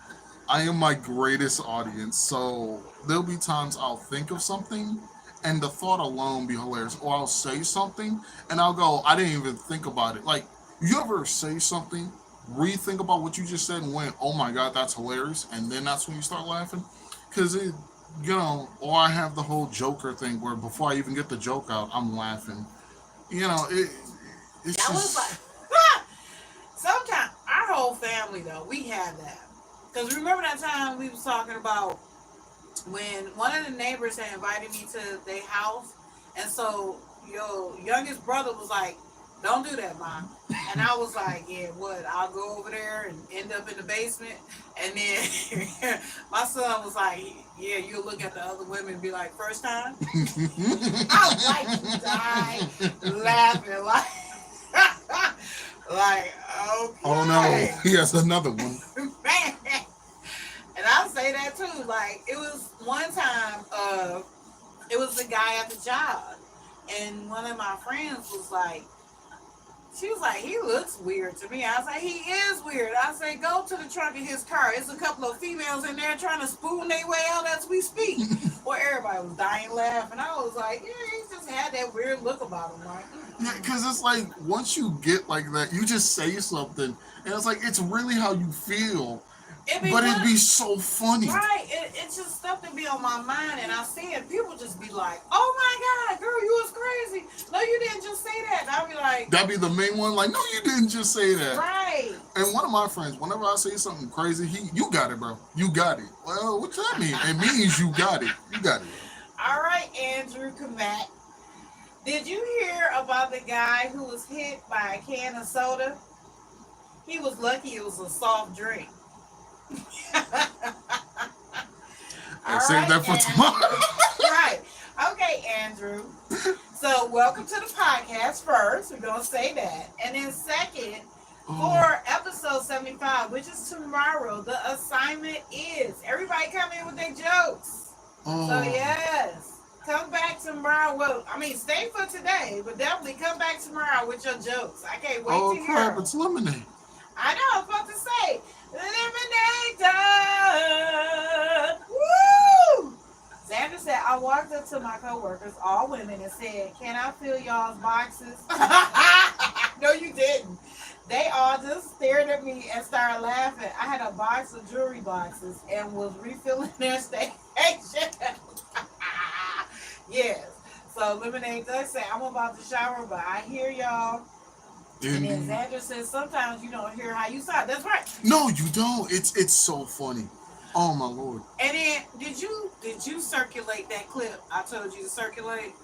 I am my greatest audience, so there'll be times I'll think of something, and the thought alone be hilarious, or I'll say something, and I'll go, I didn't even think about it. Like, you ever say something, rethink about what you just said and went, oh my God, that's hilarious, and then that's when you start laughing? Because or I have the whole Joker thing where before I even get the joke out, I'm laughing. It's that just... was like, sometimes our whole family though, we have that. Because remember that time we was talking about when one of the neighbors had invited me to their house, and so your youngest brother was like, don't do that, Mom. And I was like, yeah, what? I'll go over there and end up in the basement. And then my son was like, yeah, you'll look at the other women and be like, first time? I was like, die laughing. Like, okay. Oh no, he has another one. Man. And I'll say that too. Like, it was one time, it was the guy at the job. And one of my friends was like, she was like, he looks weird to me. I was like, he is weird. I say, go to the trunk of his car. It's a couple of females in there trying to spoon their way out as we speak. Well, everybody was dying laughing. I was like, yeah, he just had that weird look about him. Like, yeah, because it's like, once you get like that, you just say something, and it's like, it's really how you feel. But it'd be so funny. Right. It's just stuff that be on my mind, and I see it. People just be like, "Oh my God, girl, you was crazy. No, you didn't just say that." And I'll be like, that'd be the main one. Like, no, you didn't just say that. Right. And one of my friends, whenever I say something crazy, you got it, bro. You got it. Well, what's that mean? It means you got it. You got it. All right, Andrew Kamat. Did you hear about the guy who was hit by a can of soda? He was lucky it was a soft drink. Save that for tomorrow. Right. Okay, Andrew. So, welcome to the podcast first. We're going to say that. And then, second, for episode 75, which is tomorrow, the assignment is everybody come in with their jokes. So, yes. Come back tomorrow. Well, I mean, stay for today, but definitely come back tomorrow with your jokes. I can't wait to hear. Oh, crap. It's lemonade. I know. I was about to say, lemonade time. Woo! Xander said, I walked up to my coworkers, all women, and said, "Can I fill y'all's boxes?" No, you didn't. They all just stared at me and started laughing. I had a box of jewelry boxes and was refilling their station. Yes. So Lemonade does say, "I'm about to shower, but I hear y'all." And then Xander says, "Sometimes you don't hear how you sound." That's right. No, you don't. It's so funny. Oh my Lord. And then did you circulate that clip I told you to circulate?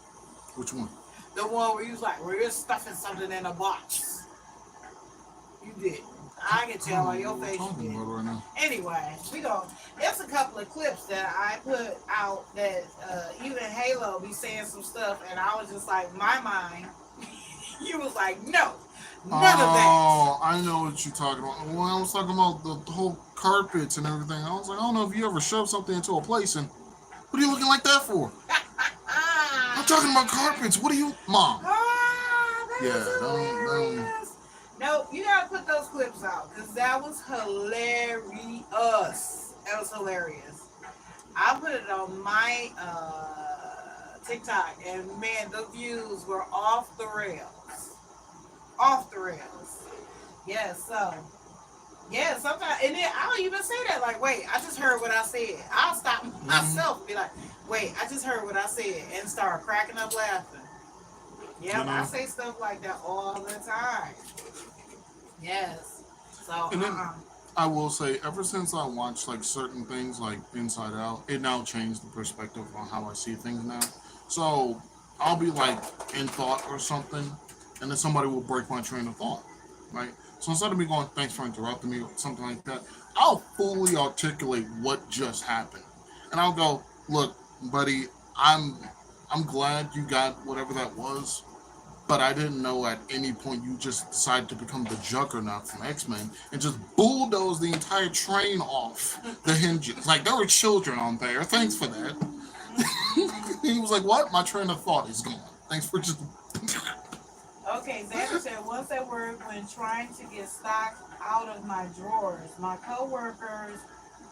Which one? The one where you was like, where you're stuffing something in a box. You did. I can tell by your face you did. Right now. Anyway, there's a couple of clips that I put out that even Halo be saying some stuff, and I was just like, my mind. You was like, no. None of that. Oh, I know what you're talking about. When I was talking about the whole carpets and everything, I was like, I don't know if you ever shoved something into a place, and what are you looking like that for? I'm talking about carpets. What are you, Mom? Hilarious. No, you gotta put those clips out because that was hilarious. That was hilarious. I put it on my TikTok, and man, the views were off the rails. Off the rails. Yeah, so yeah, sometimes, and then I don't even say that. Like, wait, I just heard what I said. I'll stop myself and be like, wait, I just heard what I said, and start cracking up laughing. Yeah, I say stuff like that all the time. Yes. So and then, I will say, ever since I watched like certain things like Inside Out, it now changed the perspective on how I see things now. So I'll be like in thought or something, and then somebody will break my train of thought, right? So instead of me going, "Thanks for interrupting me," or something like that, I'll fully articulate what just happened, and I'll go, "Look, buddy, I'm glad you got whatever that was, but I didn't know at any point you just decided to become the Juggernaut from X-Men and just bulldoze the entire train off the hinges. Like, there were children on there. Thanks for that." He was like, "What? My train of thought is gone. Thanks for just..." Okay, Xander said, once at work, when trying to get stock out of my drawers, my coworkers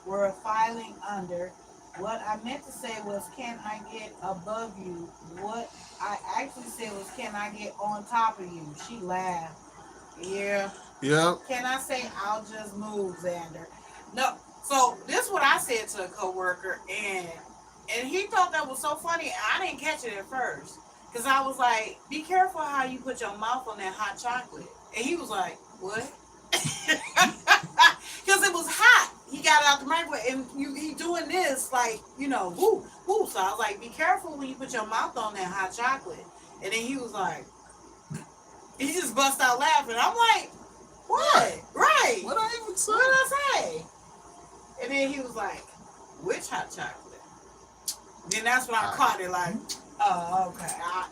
were filing under. What I meant to say was, "Can I get above you?" What I actually said was, "Can I get on top of you?" She laughed. Yeah. Yep. Can I say, "I'll just move," Xander? No. So this is what I said to a coworker, and he thought that was so funny. I didn't catch it at first. Because I was like, "Be careful how you put your mouth on that hot chocolate." And he was like, "What?" Because it was hot. He got it out the microwave, and he doing this like, woo, woo. So I was like, "Be careful when you put your mouth on that hot chocolate." And then he was like, he just bust out laughing. I'm like, "What?" Right. What did I even say? What did I say? And then he was like, "Which hot chocolate?" Then that's when I caught it like, "Oh, okay. I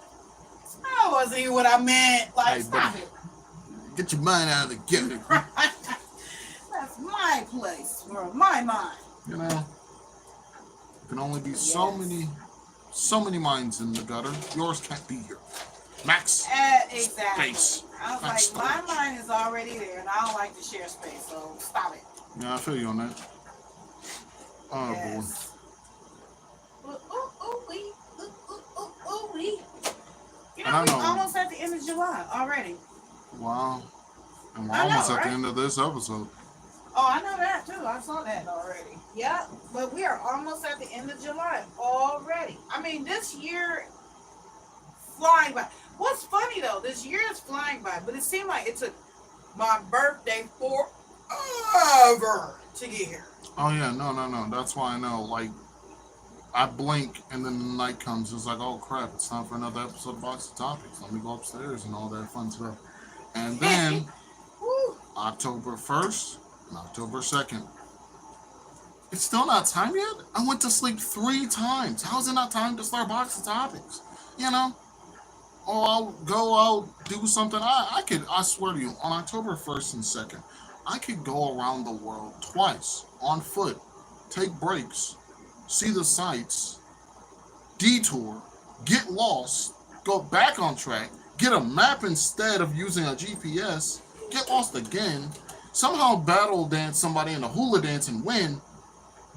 wasn't even what I meant." Like, hey, stop buddy, it. Get your mind out of the gutter. That's my place, or my mind. You know, there can only be so many minds in the gutter. Yours can't be here. Max. Exactly. Space. I was like, my mind is already there, and I don't like to share space, so stop it. Yeah, I feel you on that. Oh, Yes. Ooh. You know, we're almost at the end of July already. boy. Wow. And we're I know, almost at right? the end of this episode. Oh, I know that too. I saw that already. Yep. But we are almost at the end of July already. I mean, this year flying by. What's funny though, this year is flying by, but it seemed like it took my birthday forever to get here. Oh yeah, no. That's why I know. Like I blink and then the night comes. It's like, oh crap, it's time for another episode of Box of Topics. Let me go upstairs and all that fun stuff. And then Woo. October 1st and October 2nd. It's still not time yet? I went to sleep 3 times. How is it not time to start Box of Topics? You know? Or I'll go out, do something. I swear to you, on October 1st and 2nd, I could go around the world twice on foot, take breaks, see the sights, detour, get lost, go back on track, get a map instead of using a GPS, get lost again, somehow battle dance somebody in a hula dance and win,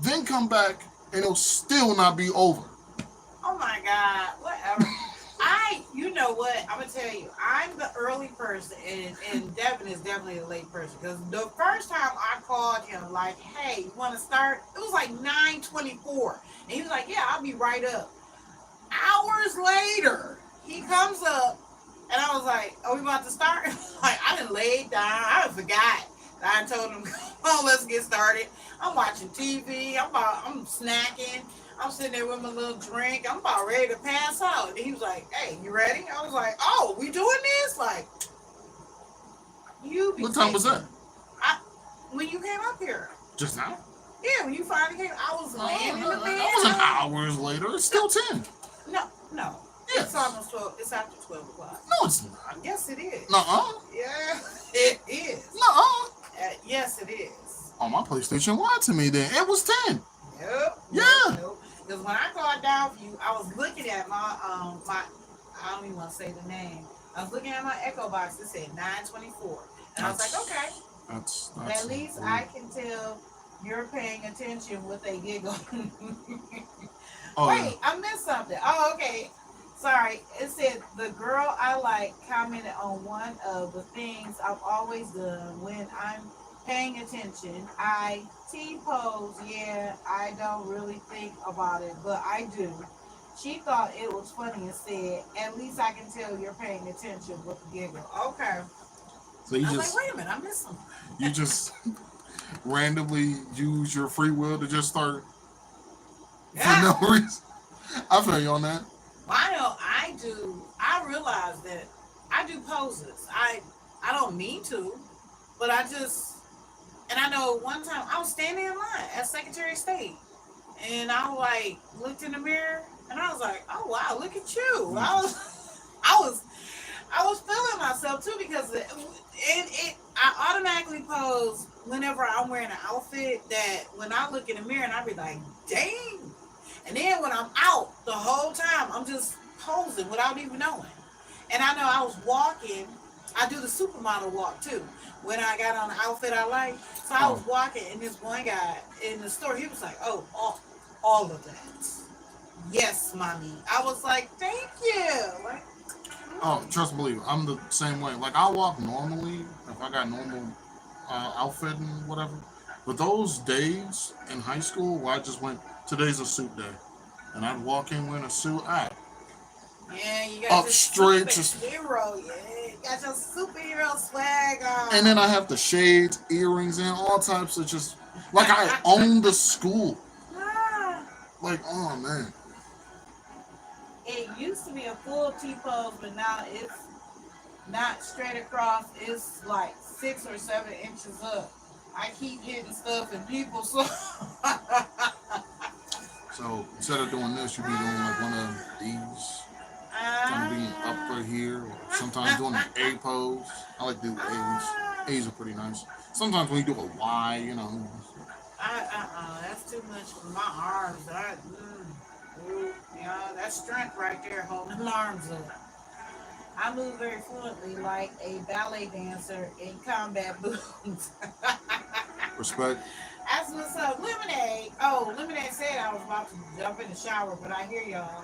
then come back and it'll still not be over. Oh my God, whatever. You know what? I'm gonna tell you, I'm the early person, and Devin is definitely the late person. Because the first time I called him, like, "Hey, you want to start?" It was like 9:24, and he was like, "Yeah, I'll be right up." Hours later, he comes up, and I was like, "Are we about to start?" Like, I done laid down, I forgot. I told him, "Come on, let's get started." I'm watching TV. I'm snacking. I'm sitting there with my little drink. I'm about ready to pass out. And he was like, "Hey, you ready?" I was like, "Oh, we doing this?" Like, you be What time was that? I, when you came up here. Just now? Yeah, when you finally came, I was laying in the bed. That wasn't hours later. It's still 10. No. Yes. It's almost 12. It's after 12 o'clock. No, it's not. Yes, it is. Nuh-uh. Yeah, it is. Nuh-uh. Yes, it is. Oh, my PlayStation lied to me then. It was 10. Yep. Yeah. Nope. Because when I called down for you, I was looking at my I don't even want to say the name. I was looking at my Echo box. It said 9:24, and I was like, okay. That's At least weird. I can tell you're paying attention with a giggle. Oh, Wait, yeah. I missed something. Oh, okay. Sorry. It said the girl I like commented on one of the things I've always done when I'm paying attention. I T-pose. Yeah, I don't really think about it, but I do. She thought it was funny and said, "At least I can tell you're paying attention with a giggle." Okay. So you I was just like, wait a minute, I missed something. you just randomly use your free will to just start for Yeah. no reason. I feel you on that. Well, I know I do. I realize that I do poses. I don't mean to, but I just, and I know one time I was standing in line at Secretary of State, and I like looked in the mirror, and I was like, "Oh wow, look at you!" I was, I was feeling myself too because I automatically pose whenever I'm wearing an outfit that when I look in the mirror and I be like, "Dang." And then when I'm out the whole time, I'm just posing without even knowing. And I know I was walking. I do the supermodel walk too. When I got on the outfit I like, so I was Oh, walking, and this one guy in the store, he was like, "Oh, all of that." Yes, mommy. I was like, "Thank you." Like, oh, trust and believe. I'm the same way. Like I walk normally if I got normal outfit and whatever. But those days in high school where I just went, today's a suit day, and I'd walk in wearing a suit. yeah, you got Up your straight, just superhero. Yeah, you got your superhero swag on. and then I have the shades, earrings, and all types of just like I own the school. Ah. Like, oh man. It used to be a full T pose, but now it's not straight across. It's like 6 or 7 inches up. I keep hitting stuff and people so So instead of doing this, you'd be doing like one of these, kind of being upper here, or sometimes doing an A pose. I like to do A's. A's are pretty nice. Sometimes when you do a Y, you know. that's too much for my arms. That's strength right there holding them arms up. I move very fluently like a ballet dancer in combat boots. Respect. That's what's up. Lemonade. Oh, Lemonade said I was about to jump in the shower, but I hear y'all.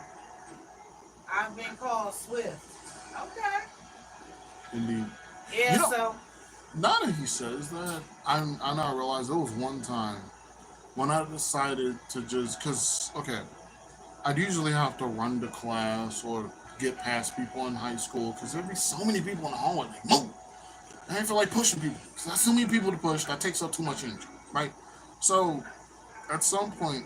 I've been called Swift. Okay. Indeed. Yeah, You know, so Now that he says that, I now realize there was one time when I decided to just because okay, I'd usually have to run to class or get past people in high school because there'd be so many people in the hallway. Like, move! I didn't feel like pushing people. 'Cause that's too many people to push. That takes up too much energy, right? So at some point,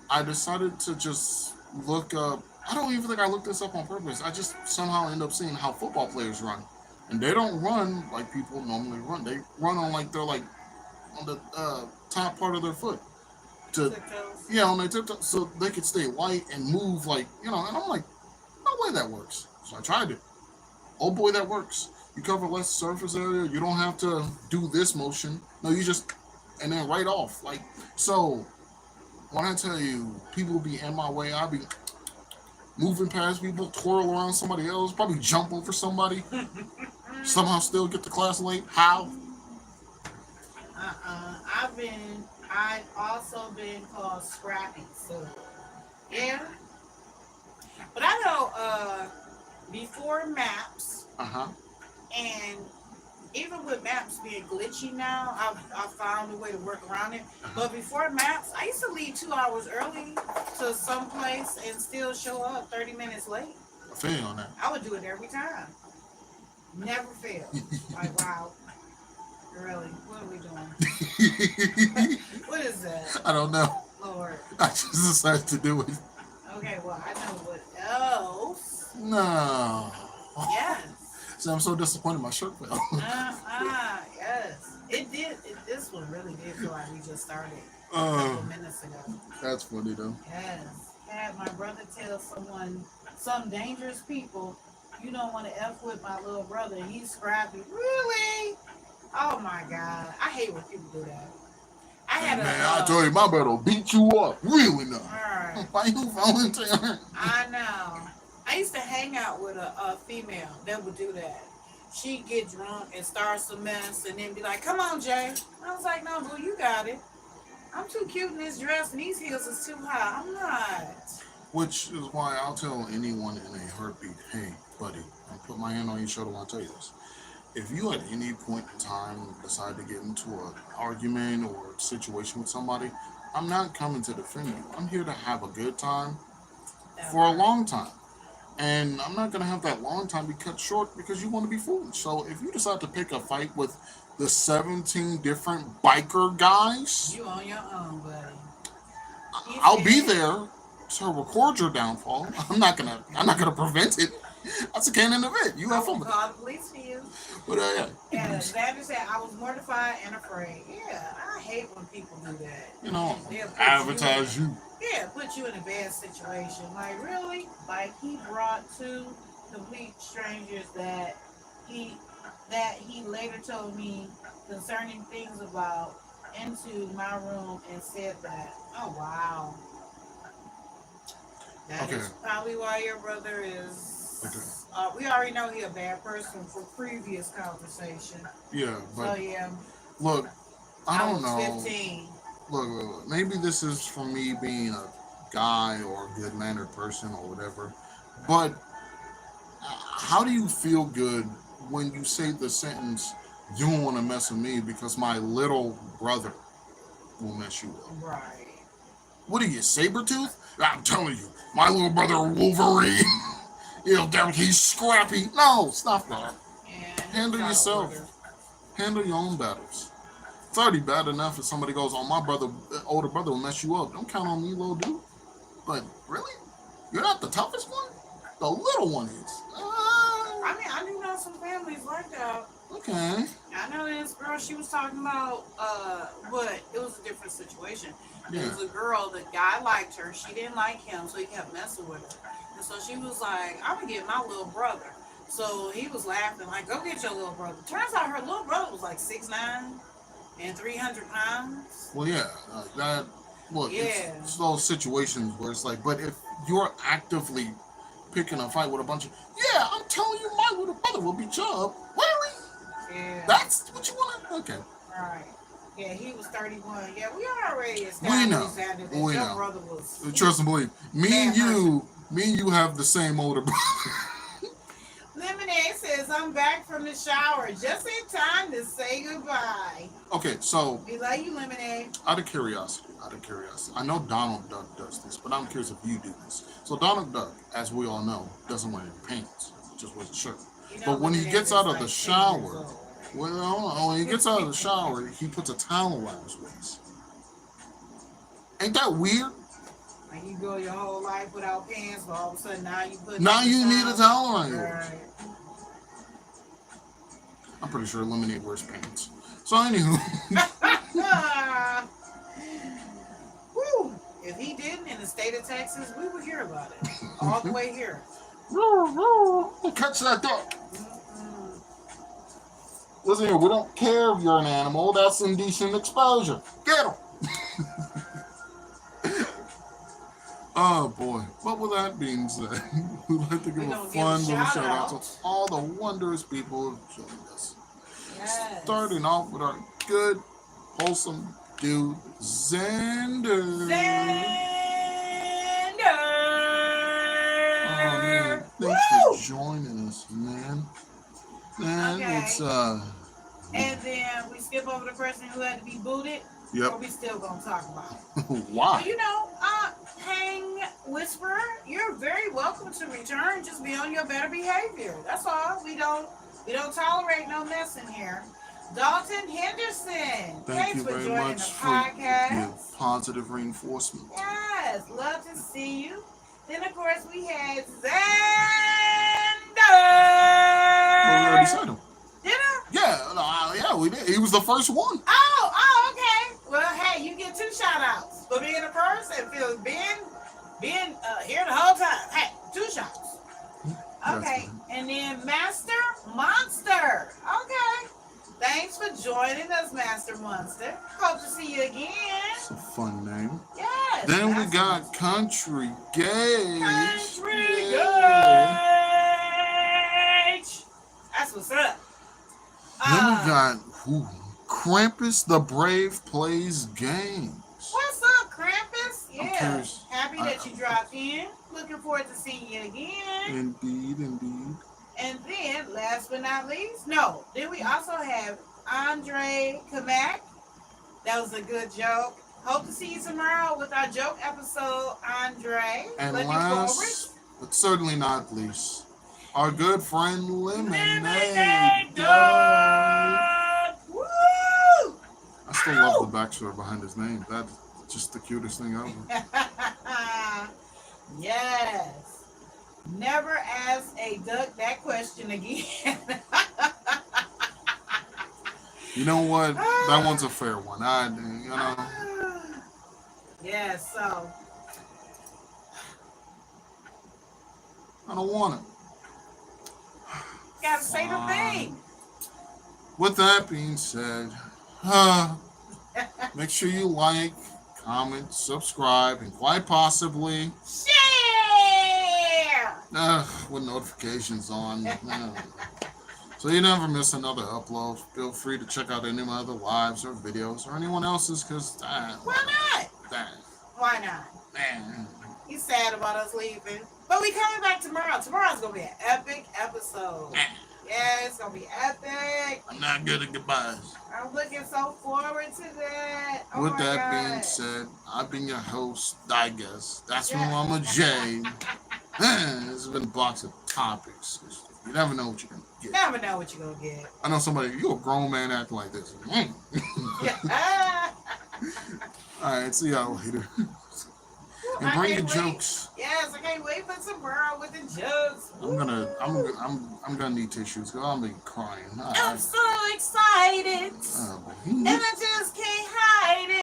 I decided to just look up. I don't even think I looked this up on purpose. I just somehow end up seeing how football players run, and they don't run like people normally run. They run on like they're like on the top part of their foot to Tiptoes. yeah on their tiptoes so they could stay light and move like And I'm like, no way that works. So I tried it. Oh boy, that works. You cover less surface area. You don't have to do this motion. No, you just and then right off like so. When I tell you people be in my way, I'll be moving past people, twirl around somebody else, probably jump over somebody, somehow still get to class late. How? I've also been called Scrappy. So yeah, but I know before maps Uh huh. and even with maps being glitchy now, I've found a way to work around it. Uh-huh. But before maps, I used to leave 2 hours early to some place and still show up 30 minutes late. I feel you on that. I would do it every time. Never fail. Like, wow, really? What are we doing? What is that? I don't know. Lord. I just decided to do it. Okay, well, I know what else. No. Yes. So I'm so disappointed my shirt fell. Yes. It did. This one really did feel like we just started a uh, couple minutes ago. that's funny though. Yes. Had my brother tell some dangerous people, you don't want to F with my little brother. He's scrappy. Really? Oh my God. I hate when people do that. I Hey had a, man, I told you my brother will beat you up. Really now. alright. Why you volunteering? I know. I used to hang out with a female that would do that. She'd get drunk and start some mess and then be like, come on, Jay. I was like, no, boo, you got it. I'm too cute in this dress and these heels is too high. I'm not. Which is why I'll tell anyone in a heartbeat, hey, buddy, I'll put my hand on your shoulder when I tell you this. If you at any point in time decide to get into an argument or a situation with somebody, I'm not coming to defend you. I'm here to have a good time That for a part. long time. And I'm not going to have that long time be cut short because you want to be foolish. So if you decide to pick a fight with the 17 different biker guys, You on your own, buddy. He I'll be said, there to record your downfall. I'm not gonna prevent it. That's a canon event. You I have fun will with it. call the police for you. But And Xander said, I was mortified and afraid. Yeah, I hate when people do that. you know, They'll put advertise you. yeah, put you in a bad situation. Like, really? Like, he brought two complete strangers he he later told me concerning things about into my room and said that. Oh wow. That Okay. is probably why your brother Okay. is. We already know he a bad person for previous conversation. Yeah, So but yeah, look, I I don't was know. 15. Look, maybe this is for me being a guy or a good mannered person or whatever. But how do you feel good when you say the sentence, "You don't want to mess with me because my little brother will mess you up"? Right. What are you, Sabretooth? I'm telling you, my little brother Wolverine. He's scrappy. No, stop that. And he's Handle out of yourself. order. Handle your own battles. It's already bad enough if somebody goes, "Oh, my brother, older brother will mess you up." Don't count on me, little dude. But really, you're not the toughest one. The little one is. I mean, I do know some families like that. Okay. I know this girl, she was talking about, but it was a different situation. There Yeah. was a girl, the guy liked her, she didn't like him, so he kept messing with her. And so she was like, I'm gonna get my little brother. So he was laughing, like, go get your little brother. Turns out her little brother was like 6'9" and 300 pounds. Well, yeah. That. Look, Yeah. it's those situations where it's like, but if you're actively picking a fight with a bunch of, yeah, I'm telling you, my little brother will beat you up. Really? Yeah. That's what you want to? Okay. Right. Yeah, he was 31. Yeah, we already We know. established that We your know. brother was. Trust and believe. Me and you have the same older brother. Lemonade says, I'm back from from the shower just in time to say goodbye. Okay, so We love you, Lemonade. out of curiosity, I know Donald Duck does this, but I'm curious if you do this. So Donald Duck, as we all know, doesn't wear any pants, just wears a shirt. You know, But when he Lemonade gets is out of like the 10 years shower, old. when he gets out of the shower, he puts a towel around his waist. Ain't that weird? Like you go your whole life without pants, but all of a sudden now you put. Now you need a towel around your waist. Right. I'm pretty sure Lemonade wears pants. So anywho, Woo. If he didn't in the state of Texas, we would hear about it all the way here. catch that duck. Mm-mm. Listen here, we don't care if you're an animal. That's indecent exposure. Get him. Oh boy. But with that being said, we'd like to give We a gonna fun give a little shout shout out out. to all the wondrous people who joined us. Yes. Starting off with our good, wholesome dude, Xander. Oh man, thanks Woo! for joining us, man. Man, Okay. it's And then we skip over the person who had to be booted. yep. Or we still gonna talk about it. Why? You know, Hang Whisperer, you're very welcome to return. Just be on your better behavior. That's all. We don't tolerate no mess in here. Dalton Henderson, Thank thanks you for very joining much the for your podcast. positive reinforcement. Yes, love to see you. Then of course we had Xander. Well, we already said him. Did I? Yeah, we did. He was the first one. Oh, okay. Well, hey, you get 2 shout outs for being a person and for being here the whole time. Hey, 2 shots. Okay, That's and then Master Monster. Okay. Thanks for joining us, Master Monster. Hope to see you again. It's a fun name. Yes. Then we Master got Monster. Country Gage. Country Yeah. Gage. That's what's up. Then we got Krampus the Brave plays games. What's up, Krampus? Yeah. curious. Happy that you dropped in. Looking forward to seeing you again. Indeed. And then, last but not least, then we also have Andre Kamak. That was a good joke. Hope to see you tomorrow with our joke episode, Andre. And Looking last, but certainly not least, our good friend Lemonade Lemonade Dog. Dog. Woo! I still love the backstory behind his name. That's just the cutest thing ever. Yes. Never ask a duck that question again. You know what? That one's a fair one. Yeah, so I don't want it. gotta say the Fine. thing. With that being said, make sure you like, comment, subscribe, and quite possibly Share! with notifications on. So you never miss another upload. Feel free to check out any of my other lives or videos or anyone else's, because Why not? Why not? He's sad about us leaving. But we coming back tomorrow. Tomorrow's gonna be an epic episode. Yeah, it's gonna be epic. I'm not good at goodbyes. I'm looking so forward to that. Oh With my that God. being said, I've been your host, I guess. That's Yeah. Mama J. It's been a box of topics. You never know what you're going to get. Never know what you're gonna get. I know somebody, you're a grown man acting like this. All right, see y'all later. And I bring your can't wait. jokes. Yes, I can't wait for tomorrow with the jokes. I'm gonna need tissues because I'll be crying. All I'm right. so excited. Oh, boy. And I just can't hide it.